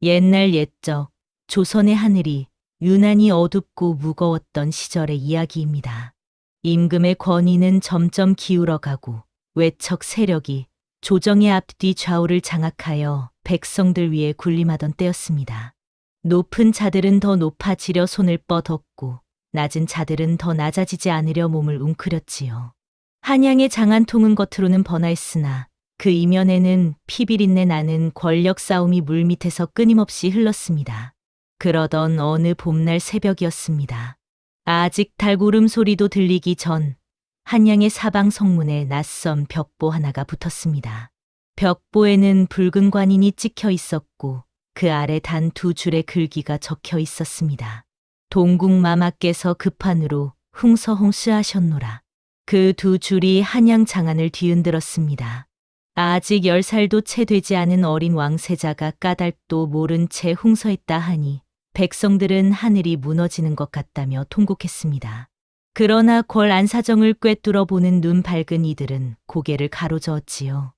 옛날 옛적 조선의 하늘이 유난히 어둡고 무거웠던 시절의 이야기입니다. 임금의 권위는 점점 기울어가고 외척 세력이 조정의 앞뒤 좌우를 장악하여 백성들 위에 군림하던 때였습니다. 높은 자들은 더 높아지려 손을 뻗었고 낮은 자들은 더 낮아지지 않으려 몸을 웅크렸지요. 한양의 장안통은 겉으로는 번화했으나 그 이면에는 피비린내 나는 권력 싸움이 물밑에서 끊임없이 흘렀습니다. 그러던 어느 봄날 새벽이었습니다. 아직 달구름 소리도 들리기 전 한양의 사방 성문에 낯선 벽보 하나가 붙었습니다. 벽보에는 붉은 관인이 찍혀 있었고 그 아래 단 두 줄의 글귀가 적혀 있었습니다. 동국마마께서 급한으로 흥서홍시하셨노라. 그 두 줄이 한양 장안을 뒤흔들었습니다. 아직 10살도 채 되지 않은 어린 왕세자가 까닭도 모른 채 웅서했다 하니 백성들은 하늘이 무너지는 것 같다며 통곡했습니다. 그러나 궐 안사정을 꿰뚫어 보는 눈 밝은 이들은 고개를 가로저었지요.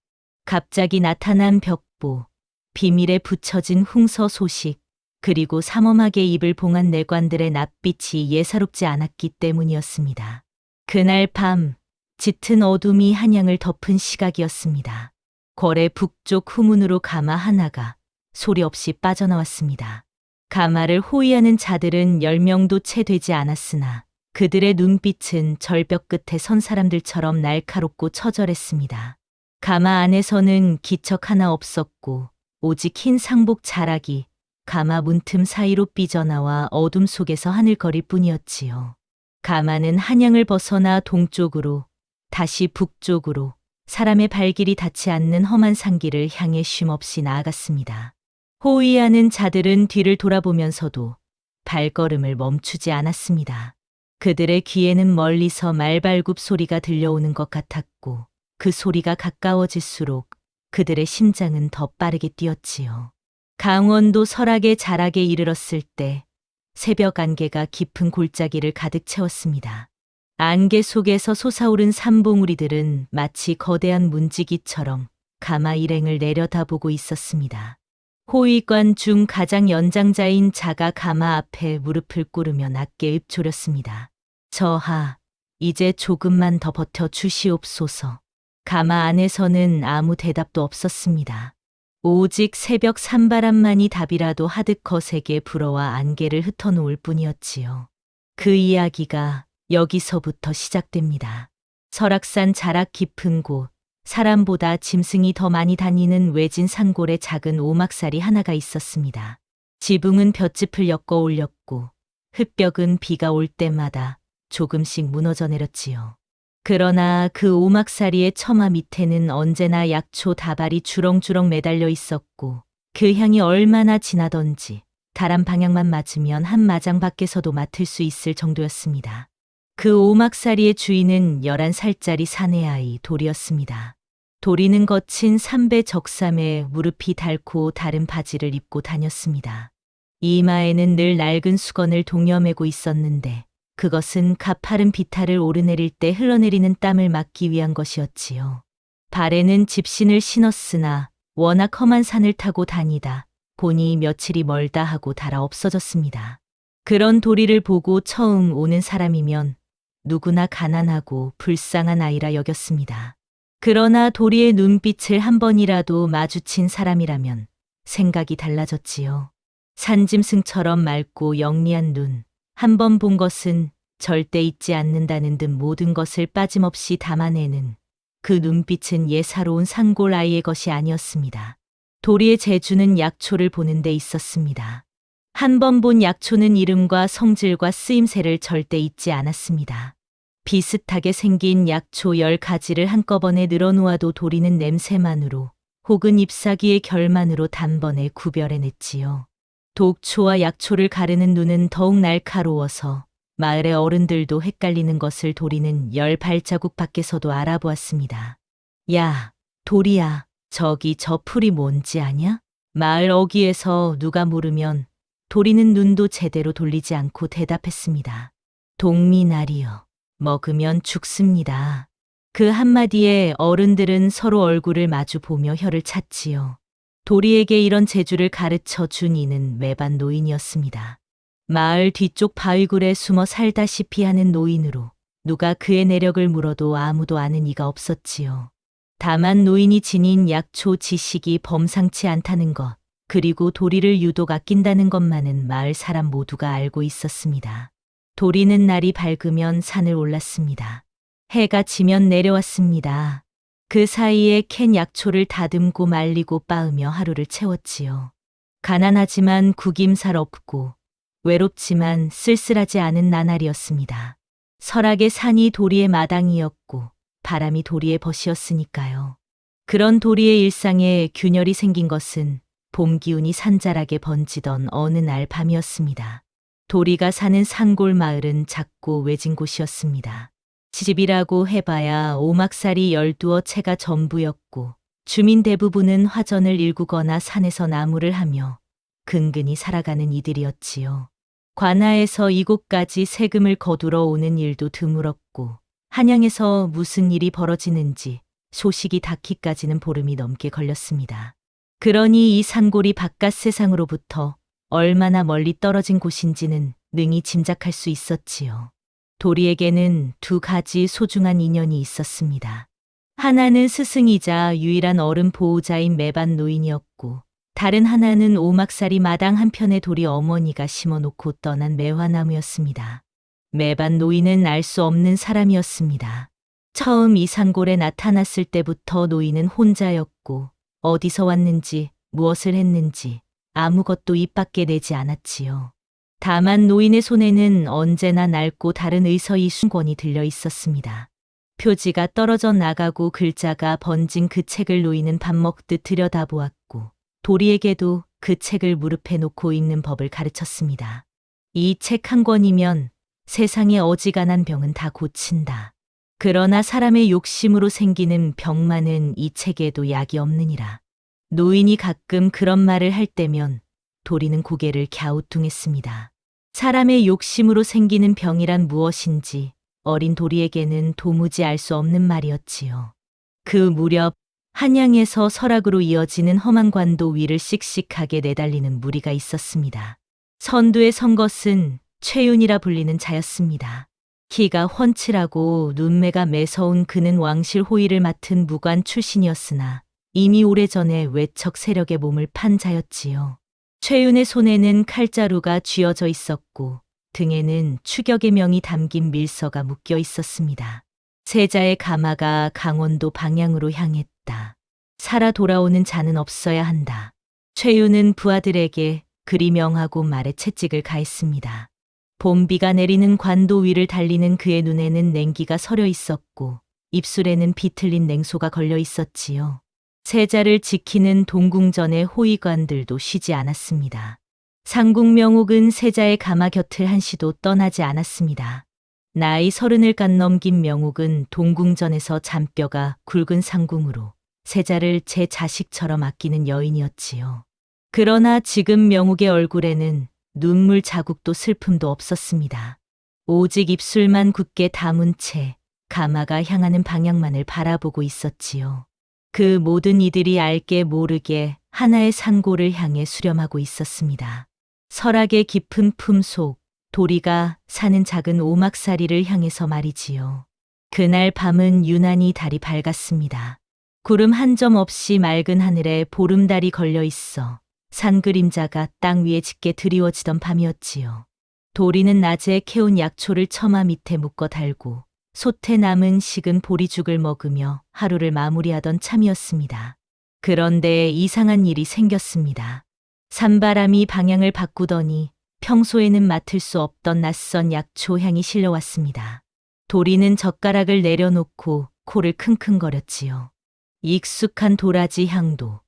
갑자기 나타난 벽보, 비밀에 붙여진 흉서 소식, 그리고 삼엄하게 입을 봉한 내관들의 낯빛이 예사롭지 않았기 때문이었습니다. 그날 밤, 짙은 어둠이 한양을 덮은 시각이었습니다. 궐의 북쪽 후문으로 가마 하나가 소리 없이 빠져나왔습니다. 가마를 호위하는 자들은 10명도 채 되지 않았으나 그들의 눈빛은 절벽 끝에 선 사람들처럼 날카롭고 처절했습니다. 가마 안에서는 기척 하나 없었고 오직 흰 상복 자락이 가마 문틈 사이로 삐져나와 어둠 속에서 하늘거릴 뿐이었지요. 가마는 한양을 벗어나 동쪽으로 다시 북쪽으로 사람의 발길이 닿지 않는 험한 산길을 향해 쉼없이 나아갔습니다. 호위하는 자들은 뒤를 돌아보면서도 발걸음을 멈추지 않았습니다. 그들의 귀에는 멀리서 말발굽 소리가 들려오는 것 같았고 그 소리가 가까워질수록 그들의 심장은 더 빠르게 뛰었지요. 강원도 설악의 자락에 이르렀을 때 새벽 안개가 깊은 골짜기를 가득 채웠습니다. 안개 속에서 솟아오른 산봉우리들은 마치 거대한 문지기처럼 가마 일행을 내려다보고 있었습니다. 호위관 중 가장 연장자인 자가 가마 앞에 무릎을 꿇으며 낮게 읊조렸습니다. 저하, 이제 조금만 더 버텨 주시옵소서. 가마 안에서는 아무 대답도 없었습니다. 오직 새벽 산바람만이 답이라도 하듯 거세게 불어와 안개를 흩어놓을 뿐이었지요. 그 이야기가 여기서부터 시작됩니다. 설악산 자락 깊은 곳, 사람보다 짐승이 더 많이 다니는 외진 산골에 작은 오막살이 하나가 있었습니다. 지붕은 볏짚을 엮어 올렸고 흙벽은 비가 올 때마다 조금씩 무너져 내렸지요. 그러나 그 오막살이의 처마 밑에는 언제나 약초 다발이 주렁주렁 매달려 있었고 그 향이 얼마나 진하던지 다람 방향만 맞으면 한 마장 밖에서도 맡을 수 있을 정도였습니다. 그 오막살이의 주인은 11살짜리 사내아이 도리였습니다. 도리는 거친 삼배 적삼에 무릎이 닳고 다른 바지를 입고 다녔습니다. 이마에는 늘 낡은 수건을 동여매고 있었는데 그것은 가파른 비탈을 오르내릴 때 흘러내리는 땀을 막기 위한 것이었지요. 발에는 집신을 신었으나 워낙 험한 산을 타고 다니다 보니 며칠이 멀다 하고 닳아 없어졌습니다. 그런 도리를 보고 처음 오는 사람이면 누구나 가난하고 불쌍한 아이라 여겼습니다. 그러나 도리의 눈빛을 한 번이라도 마주친 사람이라면 생각이 달라졌지요. 산짐승처럼 맑고 영리한 눈, 한 번 본 것은 절대 잊지 않는다는 듯 모든 것을 빠짐없이 담아내는 그 눈빛은 예사로운 산골 아이의 것이 아니었습니다. 도리의 재주는 약초를 보는 데 있었습니다. 한 번 본 약초는 이름과 성질과 쓰임새를 절대 잊지 않았습니다. 비슷하게 생긴 약초 10가지를 한꺼번에 늘어놓아도 도리는 냄새만으로 혹은 잎사귀의 결만으로 단번에 구별해냈지요. 독초와 약초를 가르는 눈은 더욱 날카로워서 마을의 어른들도 헷갈리는 것을 도리는 10발자국 밖에서도 알아보았습니다. 야, 도리야, 저기 저 풀이 뭔지 아냐? 마을 어귀에서 누가 물으면 도리는 눈도 제대로 돌리지 않고 대답했습니다. 동미나리요. 먹으면 죽습니다. 그 한마디에 어른들은 서로 얼굴을 마주 보며 혀를 찼지요. 도리에게 이런 재주를 가르쳐 준 이는 매반 노인이었습니다. 마을 뒤쪽 바위굴에 숨어 살다시피 하는 노인으로 누가 그의 내력을 물어도 아무도 아는 이가 없었지요. 다만 노인이 지닌 약초 지식이 범상치 않다는 것, 그리고 도리를 유독 아낀다는 것만은 마을 사람 모두가 알고 있었습니다. 도리는 날이 밝으면 산을 올랐습니다. 해가 지면 내려왔습니다. 그 사이에 캔 약초를 다듬고 말리고 빻으며 하루를 채웠지요. 가난하지만 구김살 없고 외롭지만 쓸쓸하지 않은 나날이었습니다. 설악의 산이 도리의 마당이었고 바람이 도리의 벗이었으니까요. 그런 도리의 일상에 균열이 생긴 것은 봄 기운이 산자락에 번지던 어느 날 밤이었습니다. 도리가 사는 산골 마을은 작고 외진 곳이었습니다. 집이라고 해봐야 오막살이 12어 채가 전부였고 주민 대부분은 화전을 일구거나 산에서 나무를 하며 근근히 살아가는 이들이었지요. 관아에서 이곳까지 세금을 거두러 오는 일도 드물었고 한양에서 무슨 일이 벌어지는지 소식이 닿기까지는 보름이 넘게 걸렸습니다. 그러니 이 산골이 바깥 세상으로부터 얼마나 멀리 떨어진 곳인지는 능히 짐작할 수 있었지요. 도리에게는 두 가지 소중한 인연이 있었습니다. 하나는 스승이자 유일한 어른 보호자인 매반 노인이었고 다른 하나는 오막살이 마당 한편에 도리 어머니가 심어놓고 떠난 매화나무였습니다. 매반 노인은 알 수 없는 사람이었습니다. 처음 이 산골에 나타났을 때부터 노인은 혼자였고 어디서 왔는지 무엇을 했는지 아무것도 입 밖에 내지 않았지요. 다만 노인의 손에는 언제나 낡고 다른 의서의 순권이 들려 있었습니다. 표지가 떨어져 나가고 글자가 번진 그 책을 노인은 밥 먹듯 들여다보았고 도리에게도 그 책을 무릎에 놓고 읽는 법을 가르쳤습니다. 이 책 한 권이면 세상에 어지간한 병은 다 고친다. 그러나 사람의 욕심으로 생기는 병만은 이 책에도 약이 없느니라. 노인이 가끔 그런 말을 할 때면 도리는 고개를 갸우뚱했습니다. 사람의 욕심으로 생기는 병이란 무엇인지 어린 도리에게는 도무지 알 수 없는 말이었지요. 그 무렵 한양에서 설악으로 이어지는 험한 관도 위를 씩씩하게 내달리는 무리가 있었습니다. 선두에 선 것은 최윤이라 불리는 자였습니다. 키가 훤칠하고 눈매가 매서운 그는 왕실 호위를 맡은 무관 출신이었으나 이미 오래전에 외척 세력의 몸을 판 자였지요. 최윤의 손에는 칼자루가 쥐어져 있었고 등에는 추격의 명이 담긴 밀서가 묶여 있었습니다. 세자의 가마가 강원도 방향으로 향했다. 살아 돌아오는 자는 없어야 한다. 최윤은 부하들에게 그리 명하고 말에 채찍을 가했습니다. 봄비가 내리는 관도 위를 달리는 그의 눈에는 냉기가 서려 있었고 입술에는 비틀린 냉소가 걸려 있었지요. 세자를 지키는 동궁전의 호위관들도 쉬지 않았습니다. 상국명옥은 세자의 가마 곁을 한시도 떠나지 않았습니다. 나이 30을 간 넘긴 명옥은 동궁전에서 잔뼈가 굵은 상궁으로 세자를 제 자식처럼 아끼는 여인이었지요. 그러나 지금 명옥의 얼굴에는 눈물 자국도 슬픔도 없었습니다. 오직 입술만 굳게 다문 채 가마가 향하는 방향만을 바라보고 있었지요. 그 모든 이들이 알게 모르게 하나의 산골을 향해 수렴하고 있었습니다. 설악의 깊은 품속, 도리가 사는 작은 오막사리를 향해서 말이지요. 그날 밤은 유난히 달이 밝았습니다. 구름 한 점 없이 맑은 하늘에 보름달이 걸려 있어 산 그림자가 땅 위에 짙게 드리워지던 밤이었지요. 도리는 낮에 캐온 약초를 처마 밑에 묶어 달고 솥에 남은 식은 보리죽을 먹으며 하루를 마무리하던 참이었습니다. 그런데 이상한 일이 생겼습니다. 산바람이 방향을 바꾸더니 평소에는 맡을 수 없던 낯선 약초 향이 실려왔습니다. 도리는 젓가락을 내려놓고 코를 킁킁거렸지요. 익숙한 도라지 향도,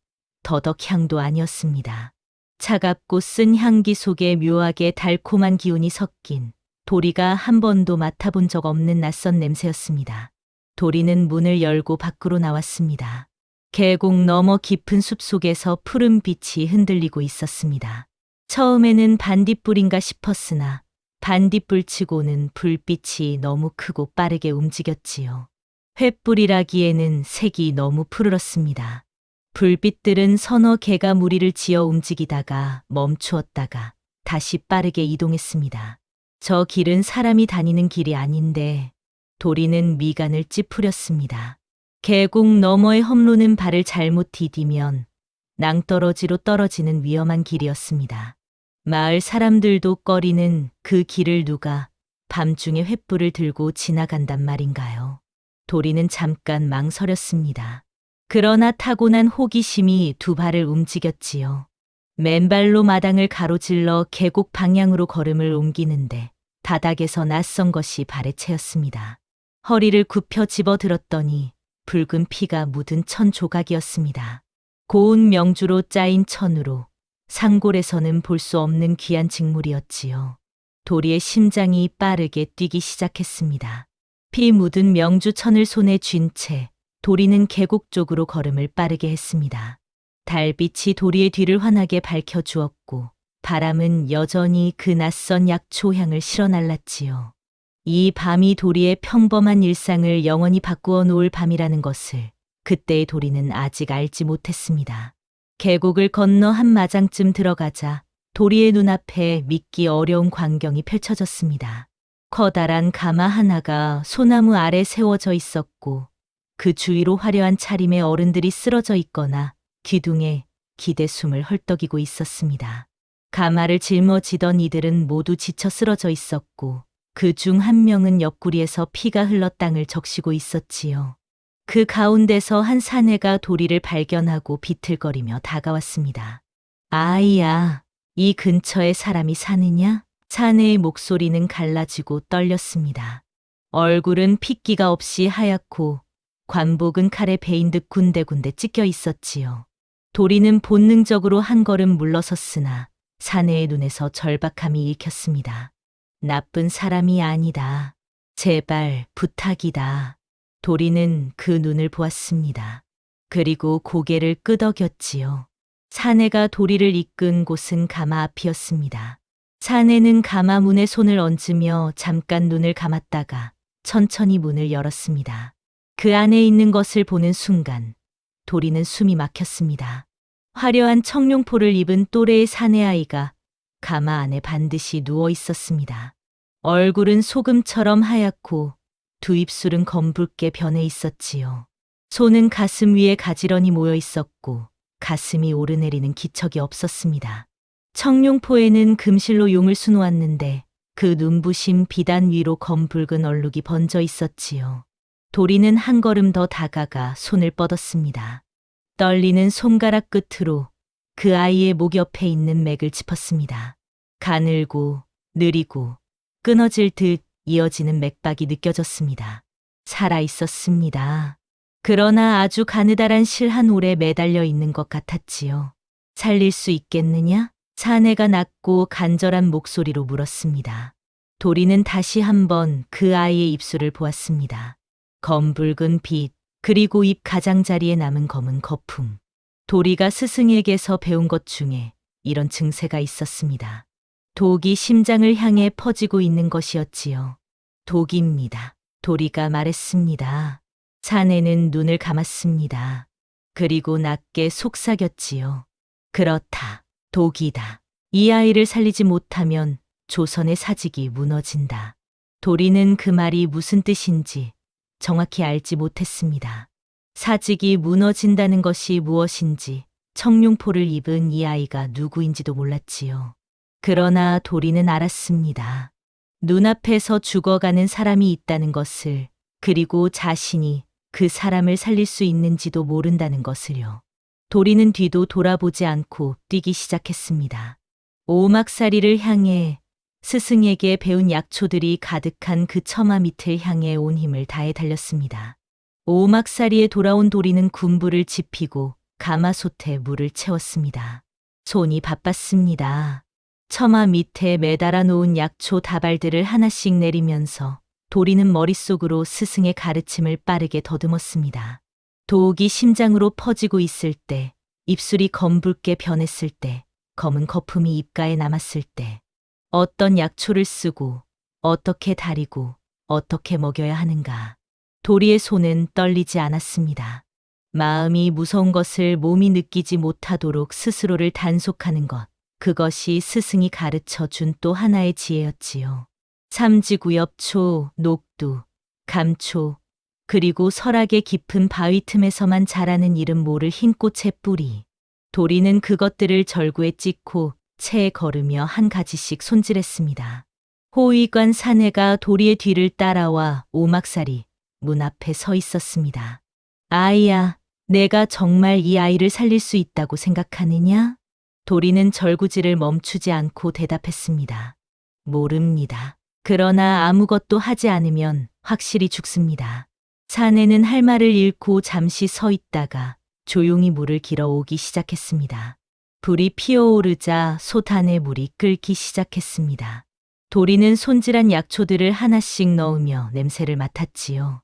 더덕 향도 아니었습니다. 차갑고 쓴 향기 속에 묘하게 달콤한 기운이 섞인 도리가 한 번도 맡아본 적 없는 낯선 냄새였습니다. 도리는 문을 열고 밖으로 나왔습니다. 계곡 너머 깊은 숲속에서 푸른 빛이 흔들리고 있었습니다. 처음에는 반딧불인가 싶었으나 반딧불치고는 불빛이 너무 크고 빠르게 움직였지요. 횃불이라기에는 색이 너무 푸르렀습니다. 불빛들은 서너 개가 무리를 지어 움직이다가 멈추었다가 다시 빠르게 이동했습니다. 저 길은 사람이 다니는 길이 아닌데 도리는 미간을 찌푸렸습니다. 계곡 너머의 험로는 발을 잘못 디디면 낭떠러지로 떨어지는 위험한 길이었습니다. 마을 사람들도 꺼리는 그 길을 누가 밤중에 횃불을 들고 지나간단 말인가요? 도리는 잠깐 망설였습니다. 그러나 타고난 호기심이 두 발을 움직였지요. 맨발로 마당을 가로질러 계곡 방향으로 걸음을 옮기는데 바닥에서 낯선 것이 발에 채였습니다. 허리를 굽혀 집어들었더니 붉은 피가 묻은 천 조각이었습니다. 고운 명주로 짜인 천으로 상골에서는 볼 수 없는 귀한 직물이었지요. 도리의 심장이 빠르게 뛰기 시작했습니다. 피 묻은 명주천을 손에 쥔 채 도리는 계곡 쪽으로 걸음을 빠르게 했습니다. 달빛이 도리의 뒤를 환하게 밝혀주었고 바람은 여전히 그 낯선 약초 향을 실어날랐지요. 이 밤이 도리의 평범한 일상을 영원히 바꾸어 놓을 밤이라는 것을 그때의 도리는 아직 알지 못했습니다. 계곡을 건너 한 마장쯤 들어가자 도리의 눈앞에 믿기 어려운 광경이 펼쳐졌습니다. 커다란 가마 하나가 소나무 아래 세워져 있었고 그 주위로 화려한 차림의 어른들이 쓰러져 있거나 기둥에 기대숨을 헐떡이고 있었습니다. 가마를 짊어지던 이들은 모두 지쳐 쓰러져 있었고 그 중 한 명은 옆구리에서 피가 흘러 땅을 적시고 있었지요. 그 가운데서 한 사내가 도리를 발견하고 비틀거리며 다가왔습니다. 아이야, 이 근처에 사람이 사느냐? 사내의 목소리는 갈라지고 떨렸습니다. 얼굴은 핏기가 없이 하얗고 관복은 칼에 베인 듯 군데군데 찢겨 있었지요. 도리는 본능적으로 한 걸음 물러섰으나 사내의 눈에서 절박함이 읽혔습니다. 나쁜 사람이 아니다. 제발 부탁이다. 도리는 그 눈을 보았습니다. 그리고 고개를 끄덕였지요. 사내가 도리를 이끈 곳은 가마 앞이었습니다. 사내는 가마 문에 손을 얹으며 잠깐 눈을 감았다가 천천히 문을 열었습니다. 그 안에 있는 것을 보는 순간 도리는 숨이 막혔습니다. 화려한 청룡포를 입은 또래의 사내 아이가 가마 안에 반드시 누워 있었습니다. 얼굴은 소금처럼 하얗고 두 입술은 검붉게 변해 있었지요. 손은 가슴 위에 가지런히 모여 있었고 가슴이 오르내리는 기척이 없었습니다. 청룡포에는 금실로 용을 수놓았는데 그 눈부신 비단 위로 검붉은 얼룩이 번져 있었지요. 도리는 한 걸음 더 다가가 손을 뻗었습니다. 떨리는 손가락 끝으로 그 아이의 목 옆에 있는 맥을 짚었습니다. 가늘고 느리고 끊어질 듯 이어지는 맥박이 느껴졌습니다. 살아 있었습니다. 그러나 아주 가느다란 실 한 올에 매달려 있는 것 같았지요. 살릴 수 있겠느냐? 사내가 낮고 간절한 목소리로 물었습니다. 도리는 다시 한번 그 아이의 입술을 보았습니다. 검붉은 빛, 그리고 입 가장자리에 남은 검은 거품. 도리가 스승에게서 배운 것 중에 이런 증세가 있었습니다. 독이 심장을 향해 퍼지고 있는 것이었지요. 독입니다. 도리가 말했습니다. 사내는 눈을 감았습니다. 그리고 낮게 속삭였지요. 그렇다. 독이다. 이 아이를 살리지 못하면 조선의 사직이 무너진다. 도리는 그 말이 무슨 뜻인지 정확히 알지 못했습니다. 사직이 무너진다는 것이 무엇인지 청룡포를 입은 이 아이가 누구인지도 몰랐지요. 그러나 도리는 알았습니다. 눈앞에서 죽어가는 사람이 있다는 것을, 그리고 자신이 그 사람을 살릴 수 있는지도 모른다는 것을요. 도리는 뒤도 돌아보지 않고 뛰기 시작했습니다. 오막살이를 향해 스승에게 배운 약초들이 가득한 그 처마 밑을 향해 온 힘을 다해 달렸습니다. 오막살이에 돌아온 도리는 군부를 지피고 가마솥에 물을 채웠습니다. 손이 바빴습니다. 처마 밑에 매달아 놓은 약초 다발들을 하나씩 내리면서 도리는 머릿속으로 스승의 가르침을 빠르게 더듬었습니다. 독이 심장으로 퍼지고 있을 때, 입술이 검붉게 변했을 때, 검은 거품이 입가에 남았을 때, 어떤 약초를 쓰고, 어떻게 다리고, 어떻게 먹여야 하는가. 도리의 손은 떨리지 않았습니다. 마음이 무서운 것을 몸이 느끼지 못하도록 스스로를 단속하는 것. 그것이 스승이 가르쳐 준 또 하나의 지혜였지요. 삼지구엽초, 녹두, 감초, 그리고 설악의 깊은 바위 틈에서만 자라는 이름 모를 흰 꽃의 뿌리. 도리는 그것들을 절구에 찍고 채에 걸으며 한 가지씩 손질했습니다. 호위관 사내가 도리의 뒤를 따라와 오막살이 문 앞에 서 있었습니다. 아이야, 내가 정말 이 아이를 살릴 수 있다고 생각하느냐? 도리는 절구질을 멈추지 않고 대답했습니다. 모릅니다. 그러나 아무것도 하지 않으면 확실히 죽습니다. 사내는 할 말을 잃고 잠시 서 있다가 조용히 물을 길어 오기 시작했습니다. 불이 피어오르자 솥 안에 물이 끓기 시작했습니다. 도리는 손질한 약초들을 하나씩 넣으며 냄새를 맡았지요.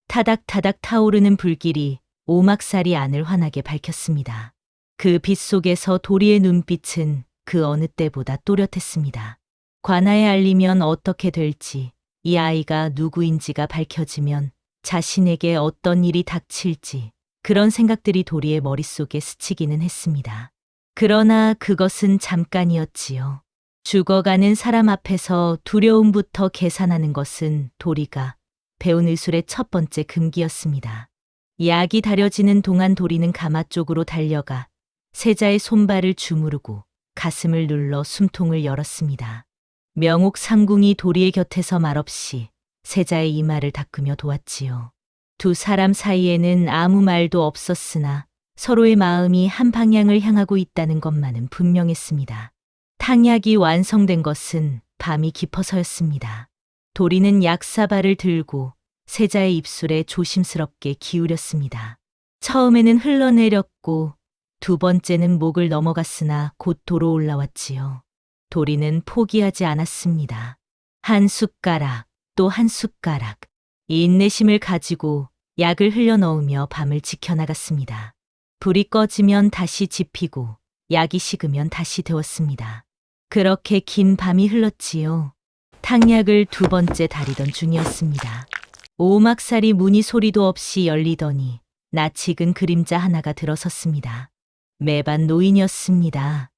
타닥타닥 타오르는 불길이 오막살이 안을 환하게 밝혔습니다. 그 빛 속에서 도리의 눈빛은 그 어느 때보다 또렷했습니다. 관아에 알리면 어떻게 될지, 이 아이가 누구인지가 밝혀지면 자신에게 어떤 일이 닥칠지, 그런 생각들이 도리의 머릿속에 스치기는 했습니다. 그러나 그것은 잠깐이었지요. 죽어가는 사람 앞에서 두려움부터 계산하는 것은 도리가 배운 의술의 첫 번째 금기였습니다. 약이 다려지는 동안 도리는 가마 쪽으로 달려가 세자의 손발을 주무르고 가슴을 눌러 숨통을 열었습니다. 명옥 상궁이 도리의 곁에서 말없이 세자의 이마를 닦으며 도왔지요. 두 사람 사이에는 아무 말도 없었으나 서로의 마음이 한 방향을 향하고 있다는 것만은 분명했습니다. 탕약이 완성된 것은 밤이 깊어서였습니다. 도리는 약사발을 들고 세자의 입술에 조심스럽게 기울였습니다. 처음에는 흘러내렸고 두 번째는 목을 넘어갔으나 곧 도로 올라왔지요. 도리는 포기하지 않았습니다. 한 숟가락, 또 한 숟가락. 이 인내심을 가지고 약을 흘려넣으며 밤을 지켜나갔습니다. 불이 꺼지면 다시 지피고 약이 식으면 다시 데웠습니다. 그렇게 긴 밤이 흘렀지요. 탕약을 두 번째 다리던 중이었습니다. 오막살이 문이 소리도 없이 열리더니 낯익은 그림자 하나가 들어섰습니다. 매반 노인이었습니다.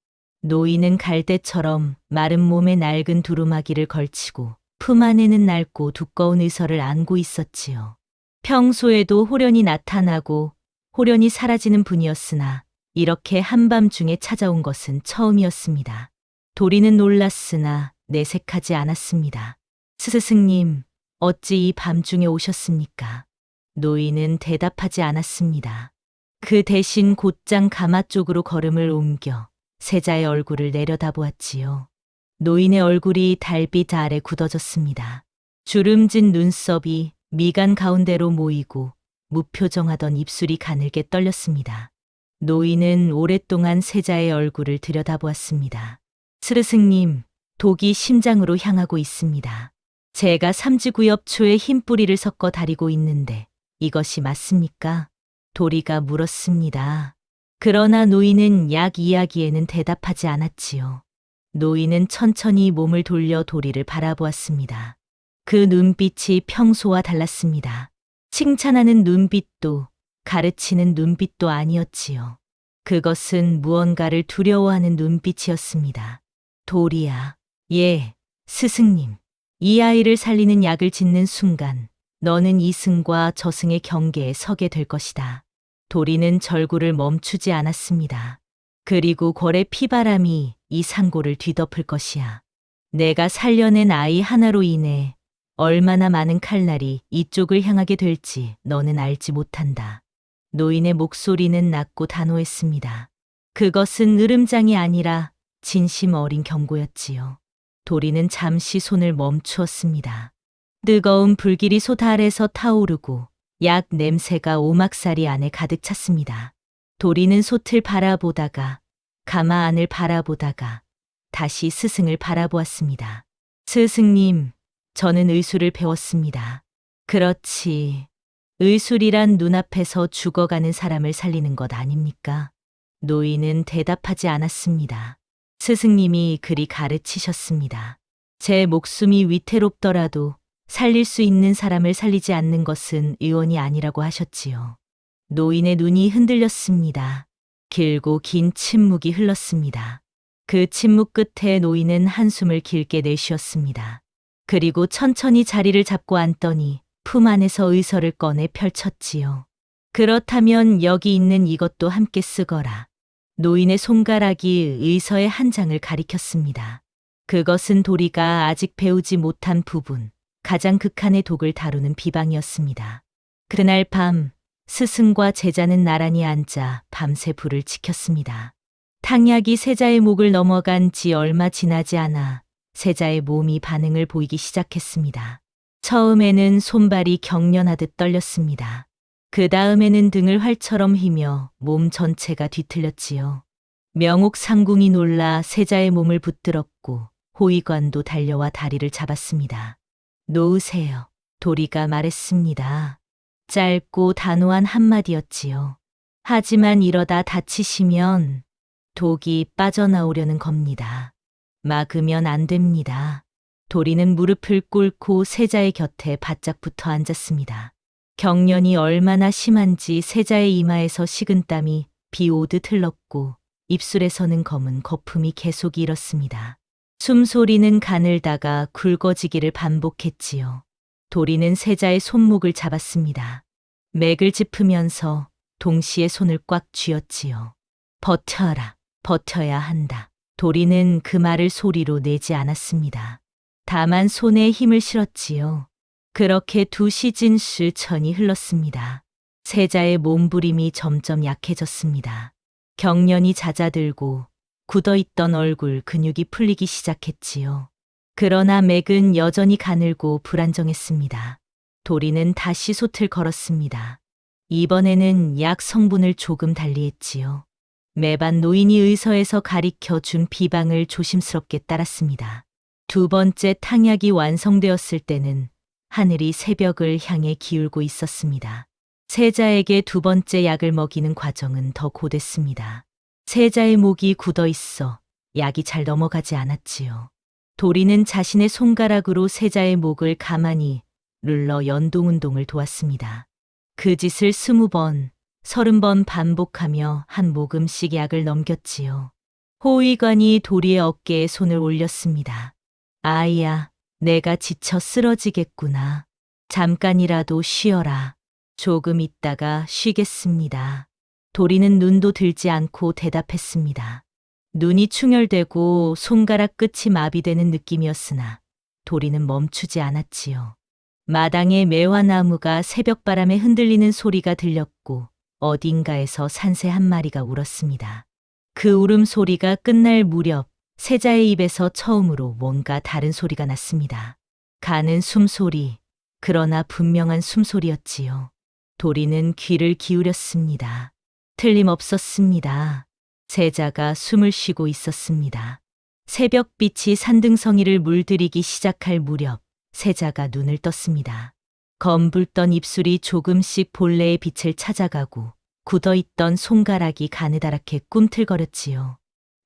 노인은 갈대처럼 마른 몸에 낡은 두루마기를 걸치고 품 안에는 낡고 두꺼운 의서를 안고 있었지요. 평소에도 호련히 나타나고 호련히 사라지는 분이었으나 이렇게 한밤중에 찾아온 것은 처음이었습니다. 도리는 놀랐으나 내색하지 않았습니다. 스승님, 어찌 이 밤중에 오셨습니까? 노인은 대답하지 않았습니다. 그 대신 곧장 가마 쪽으로 걸음을 옮겨 세자의 얼굴을 내려다보았지요. 노인의 얼굴이 달빛 아래 굳어졌습니다. 주름진 눈썹이 미간 가운데로 모이고 무표정하던 입술이 가늘게 떨렸습니다. 노인은 오랫동안 세자의 얼굴을 들여다보았습니다. 스승님, 독이 심장으로 향하고 있습니다. 제가 삼지구엽초에 흰 뿌리를 섞어 다리고 있는데 이것이 맞습니까? 도리가 물었습니다. 그러나 노인은 약 이야기에는 대답하지 않았지요. 노인은 천천히 몸을 돌려 도리를 바라보았습니다. 그 눈빛이 평소와 달랐습니다. 칭찬하는 눈빛도 가르치는 눈빛도 아니었지요. 그것은 무언가를 두려워하는 눈빛이었습니다. 도리야, 예, 스승님. 이 아이를 살리는 약을 짓는 순간 너는 이승과 저승의 경계에 서게 될 것이다. 도리는 절구를 멈추지 않았습니다. 그리고 골의 피바람이 이 상고를 뒤덮을 것이야. 내가 살려낸 아이 하나로 인해 얼마나 많은 칼날이 이쪽을 향하게 될지 너는 알지 못한다. 노인의 목소리는 낮고 단호했습니다. 그것은 으름장이 아니라 진심 어린 경고였지요. 도리는 잠시 손을 멈추었습니다. 뜨거운 불길이 솥 아래서 타오르고 약 냄새가 오막살이 안에 가득 찼습니다. 도리는 솥을 바라보다가 가마 안을 바라보다가 다시 스승을 바라보았습니다. 스승님, 저는 의술을 배웠습니다. 그렇지. 의술이란 눈앞에서 죽어가는 사람을 살리는 것 아닙니까? 노인은 대답하지 않았습니다. 스승님이 그리 가르치셨습니다. 제 목숨이 위태롭더라도 살릴 수 있는 사람을 살리지 않는 것은 의원이 아니라고 하셨지요. 노인의 눈이 흔들렸습니다. 길고 긴 침묵이 흘렀습니다. 그 침묵 끝에 노인은 한숨을 길게 내쉬었습니다. 그리고 천천히 자리를 잡고 앉더니 품 안에서 의서를 꺼내 펼쳤지요. 그렇다면 여기 있는 이것도 함께 쓰거라. 노인의 손가락이 의서의 한 장을 가리켰습니다. 그것은 도리가 아직 배우지 못한 부분, 가장 극한의 독을 다루는 비방이었습니다. 그날 밤 스승과 제자는 나란히 앉아 밤새 불을 지켰습니다. 탕약이 세자의 목을 넘어간 지 얼마 지나지 않아 세자의 몸이 반응을 보이기 시작했습니다. 처음에는 손발이 경련하듯 떨렸습니다. 그 다음에는 등을 활처럼 휘며 몸 전체가 뒤틀렸지요. 명옥 상궁이 놀라 세자의 몸을 붙들었고 호위관도 달려와 다리를 잡았습니다. 놓으세요. 도리가 말했습니다. 짧고 단호한 한마디였지요. 하지만 이러다 다치시면 독이 빠져나오려는 겁니다. 막으면 안 됩니다. 도리는 무릎을 꿇고 세자의 곁에 바짝 붙어 앉았습니다. 경련이 얼마나 심한지 세자의 이마에서 식은땀이 비 오듯 흘렀고 입술에서는 검은 거품이 계속 일었습니다. 숨소리는 가늘다가 굵어지기를 반복했지요. 도리는 세자의 손목을 잡았습니다. 맥을 짚으면서 동시에 손을 꽉 쥐었지요. 버텨라, 버텨야 한다. 도리는 그 말을 소리로 내지 않았습니다. 다만 손에 힘을 실었지요. 그렇게 2시즌 천이 흘렀습니다. 세자의 몸부림이 점점 약해졌습니다. 경련이 잦아들고 굳어있던 얼굴 근육이 풀리기 시작했지요. 그러나 맥은 여전히 가늘고 불안정했습니다. 도리는 다시 솥을 걸었습니다. 이번에는 약 성분을 조금 달리했지요. 매반 노인이 의서에서 가리켜 준 비방을 조심스럽게 따랐습니다. 2번째 탕약이 완성되었을 때는 하늘이 새벽을 향해 기울고 있었습니다. 세자에게 2번째 약을 먹이는 과정은 더 고됐습니다. 세자의 목이 굳어 있어 약이 잘 넘어가지 않았지요. 도리는 자신의 손가락으로 세자의 목을 가만히 눌러 연동운동을 도왔습니다. 그 짓을 20번, 30번 반복하며 한 모금씩 약을 넘겼지요. 호위관이 도리의 어깨에 손을 올렸습니다. 아이야, 내가 지쳐 쓰러지겠구나. 잠깐이라도 쉬어라. 조금 있다가 쉬겠습니다. 도리는 눈도 들지 않고 대답했습니다. 눈이 충혈되고 손가락 끝이 마비되는 느낌이었으나 도리는 멈추지 않았지요. 마당의 매화나무가 새벽바람에 흔들리는 소리가 들렸고 어딘가에서 산새 한 마리가 울었습니다. 그 울음소리가 끝날 무렵 세자의 입에서 처음으로 뭔가 다른 소리가 났습니다. 가는 숨소리, 그러나 분명한 숨소리였지요. 도리는 귀를 기울였습니다. 틀림없었습니다. 세자가 숨을 쉬고 있었습니다. 새벽빛이 산등성이를 물들이기 시작할 무렵 세자가 눈을 떴습니다. 검붉던 입술이 조금씩 본래의 빛을 찾아가고 굳어있던 손가락이 가느다랗게 꿈틀거렸지요.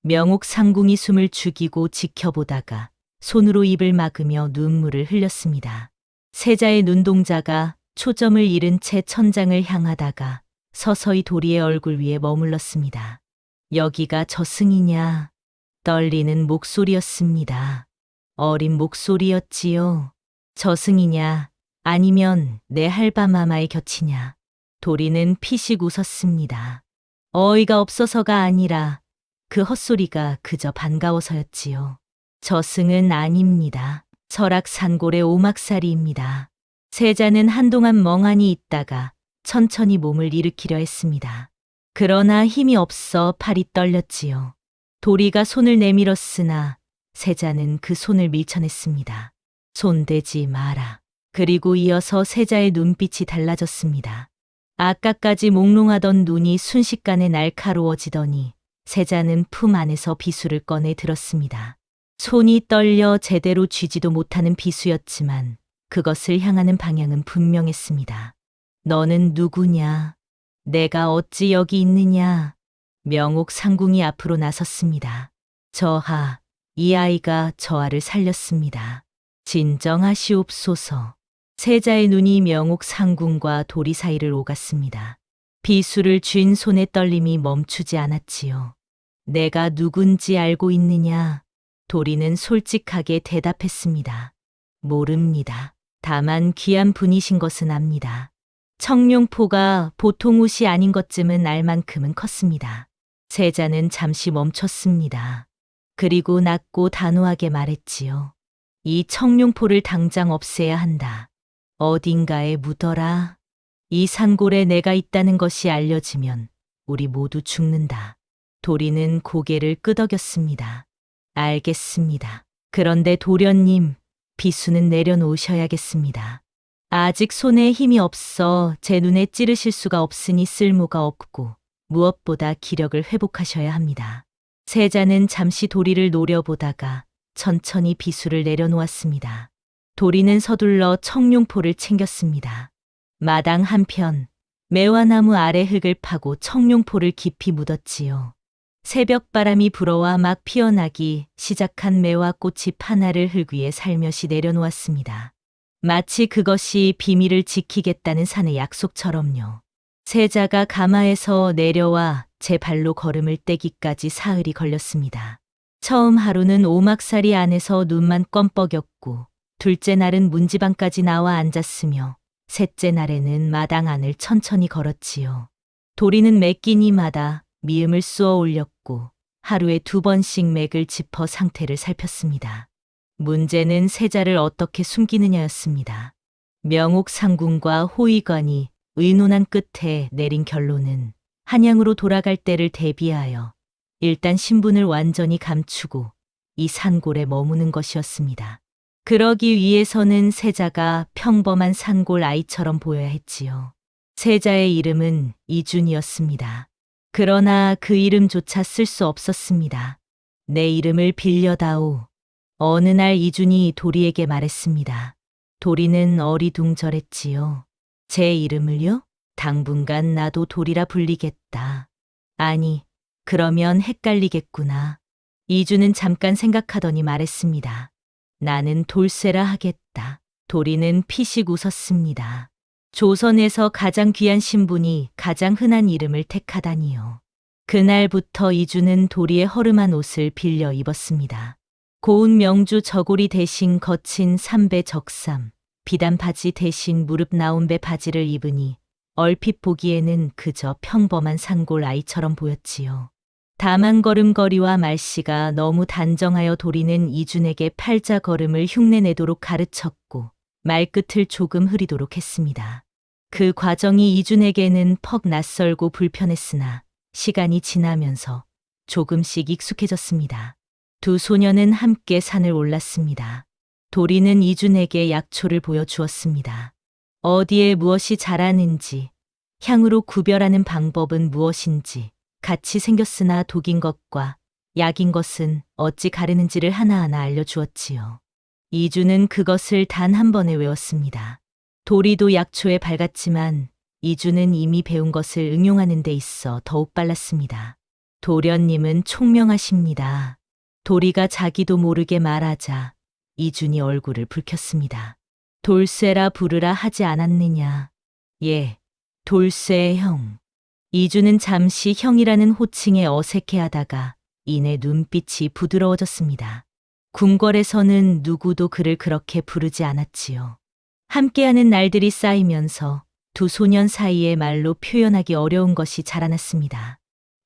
명옥 상궁이 숨을 죽이고 지켜보다가 손으로 입을 막으며 눈물을 흘렸습니다. 세자의 눈동자가 초점을 잃은 채 천장을 향하다가 서서히 도리의 얼굴 위에 머물렀습니다. 여기가 저승이냐? 떨리는 목소리였습니다. 어린 목소리였지요. 저승이냐? 아니면 내 할바마마의 곁이냐? 도리는 피식 웃었습니다. 어이가 없어서가 아니라 그 헛소리가 그저 반가워서였지요. 저승은 아닙니다. 설악산골의 오막살이입니다. 세자는 한동안 멍하니 있다가 천천히 몸을 일으키려 했습니다. 그러나 힘이 없어 팔이 떨렸지요. 도리가 손을 내밀었으나 세자는 그 손을 밀쳐냈습니다. 손대지 마라. 그리고 이어서 세자의 눈빛이 달라졌습니다. 아까까지 몽롱하던 눈이 순식간에 날카로워지더니 세자는 품 안에서 비수를 꺼내 들었습니다. 손이 떨려 제대로 쥐지도 못하는 비수였지만 그것을 향하는 방향은 분명했습니다. 너는 누구냐? 내가 어찌 여기 있느냐? 명옥 상궁이 앞으로 나섰습니다. 저하, 이 아이가 저하를 살렸습니다. 진정하시옵소서. 세자의 눈이 명옥 상궁과 도리 사이를 오갔습니다. 비수를 쥔 손의 떨림이 멈추지 않았지요. 내가 누군지 알고 있느냐? 도리는 솔직하게 대답했습니다. 모릅니다. 다만 귀한 분이신 것은 압니다. 청룡포가 보통 옷이 아닌 것쯤은 알 만큼은 컸습니다. 세자는 잠시 멈췄습니다. 그리고 낮고 단호하게 말했지요. 이 청룡포를 당장 없애야 한다. 어딘가에 묻어라. 이 산골에 내가 있다는 것이 알려지면 우리 모두 죽는다. 도리는 고개를 끄덕였습니다. 알겠습니다. 그런데 도련님, 비수는 내려놓으셔야겠습니다. 아직 손에 힘이 없어 제 눈에 찌르실 수가 없으니 쓸모가 없고 무엇보다 기력을 회복하셔야 합니다. 세자는 잠시 도리를 노려보다가 천천히 비수를 내려놓았습니다. 도리는 서둘러 청룡포를 챙겼습니다. 마당 한편 매화나무 아래 흙을 파고 청룡포를 깊이 묻었지요. 새벽바람이 불어와 막 피어나기 시작한 매화꽃이 하나를 흙 위에 살며시 내려놓았습니다. 마치 그것이 비밀을 지키겠다는 산의 약속처럼요. 세자가 가마에서 내려와 제 발로 걸음을 떼기까지 사흘이 걸렸습니다. 처음 하루는 오막살이 안에서 눈만 껌뻑였고 둘째 날은 문지방까지 나와 앉았으며 셋째 날에는 마당 안을 천천히 걸었지요. 도리는 매 끼니마다 미음을 쏘아 올렸고 하루에 2번씩 맥을 짚어 상태를 살폈습니다. 문제는 세자를 어떻게 숨기느냐였습니다. 명옥상궁과 호위관이 의논한 끝에 내린 결론은 한양으로 돌아갈 때를 대비하여 일단 신분을 완전히 감추고 이 산골에 머무는 것이었습니다. 그러기 위해서는 세자가 평범한 산골 아이처럼 보여야 했지요. 세자의 이름은 이준이었습니다. 그러나 그 이름조차 쓸 수 없었습니다. 내 이름을 빌려다오. 어느 날 이준이 도리에게 말했습니다. 도리는 어리둥절했지요. 제 이름을요? 당분간 나도 도리라 불리겠다. 아니, 그러면 헷갈리겠구나. 이준은 잠깐 생각하더니 말했습니다. 나는 돌쇠라 하겠다. 도리는 피식 웃었습니다. 조선에서 가장 귀한 신분이 가장 흔한 이름을 택하다니요. 그날부터 이준은 도리의 허름한 옷을 빌려 입었습니다. 고운 명주 저고리 대신 거친 삼배 적삼, 비단 바지 대신 무릎 나온 배 바지를 입으니 얼핏 보기에는 그저 평범한 산골 아이처럼 보였지요. 다만 걸음걸이와 말씨가 너무 단정하여 도리는 이준에게 팔자 걸음을 흉내내도록 가르쳤고 말끝을 조금 흐리도록 했습니다. 그 과정이 이준에게는 퍽 낯설고 불편했으나 시간이 지나면서 조금씩 익숙해졌습니다. 두 소녀는 함께 산을 올랐습니다. 도리는 이준에게 약초를 보여주었습니다. 어디에 무엇이 자라는지, 향으로 구별하는 방법은 무엇인지, 같이 생겼으나 독인 것과 약인 것은 어찌 가르는지를 하나하나 알려주었지요. 이준은 그것을 단 한 번에 외웠습니다. 도리도 약초에 밝았지만 이준은 이미 배운 것을 응용하는 데 있어 더욱 빨랐습니다. 도련님은 총명하십니다. 도리가 자기도 모르게 말하자 이준이 얼굴을 붉혔습니다. 돌쇠라 부르라 하지 않았느냐. 예, 돌쇠의 형. 이준은 잠시 형이라는 호칭에 어색해하다가 이내 눈빛이 부드러워졌습니다. 궁궐에서는 누구도 그를 그렇게 부르지 않았지요. 함께하는 날들이 쌓이면서 두 소년 사이의 말로 표현하기 어려운 것이 자라났습니다.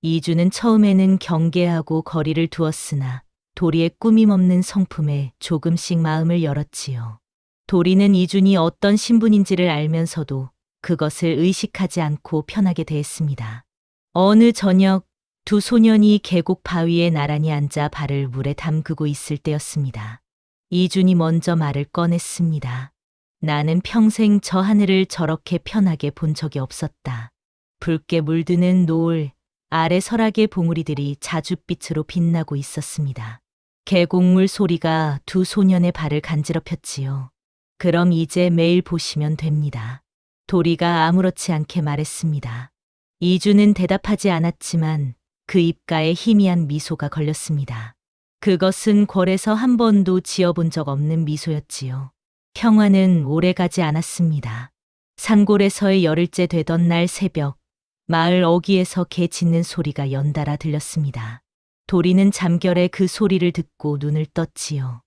이준은 처음에는 경계하고 거리를 두었으나 도리의 꾸밈없는 성품에 조금씩 마음을 열었지요. 도리는 이준이 어떤 신분인지를 알면서도 그것을 의식하지 않고 편하게 대했습니다. 어느 저녁 두 소년이 계곡 바위에 나란히 앉아 발을 물에 담그고 있을 때였습니다. 이준이 먼저 말을 꺼냈습니다. 나는 평생 저 하늘을 저렇게 편하게 본 적이 없었다. 붉게 물드는 노을, 아래 설악의 봉우리들이 자줏빛으로 빛나고 있었습니다. 계곡물 소리가 두 소년의 발을 간지럽혔지요. 그럼 이제 매일 보시면 됩니다. 도리가 아무렇지 않게 말했습니다. 이준은 대답하지 않았지만 그 입가에 희미한 미소가 걸렸습니다. 그것은 궐에서 한 번도 지어본 적 없는 미소였지요. 평화는 오래가지 않았습니다. 산골에서의 열흘째 되던 날 새벽, 마을 어귀에서 개 짖는 소리가 연달아 들렸습니다. 도리는 잠결에 그 소리를 듣고 눈을 떴지요.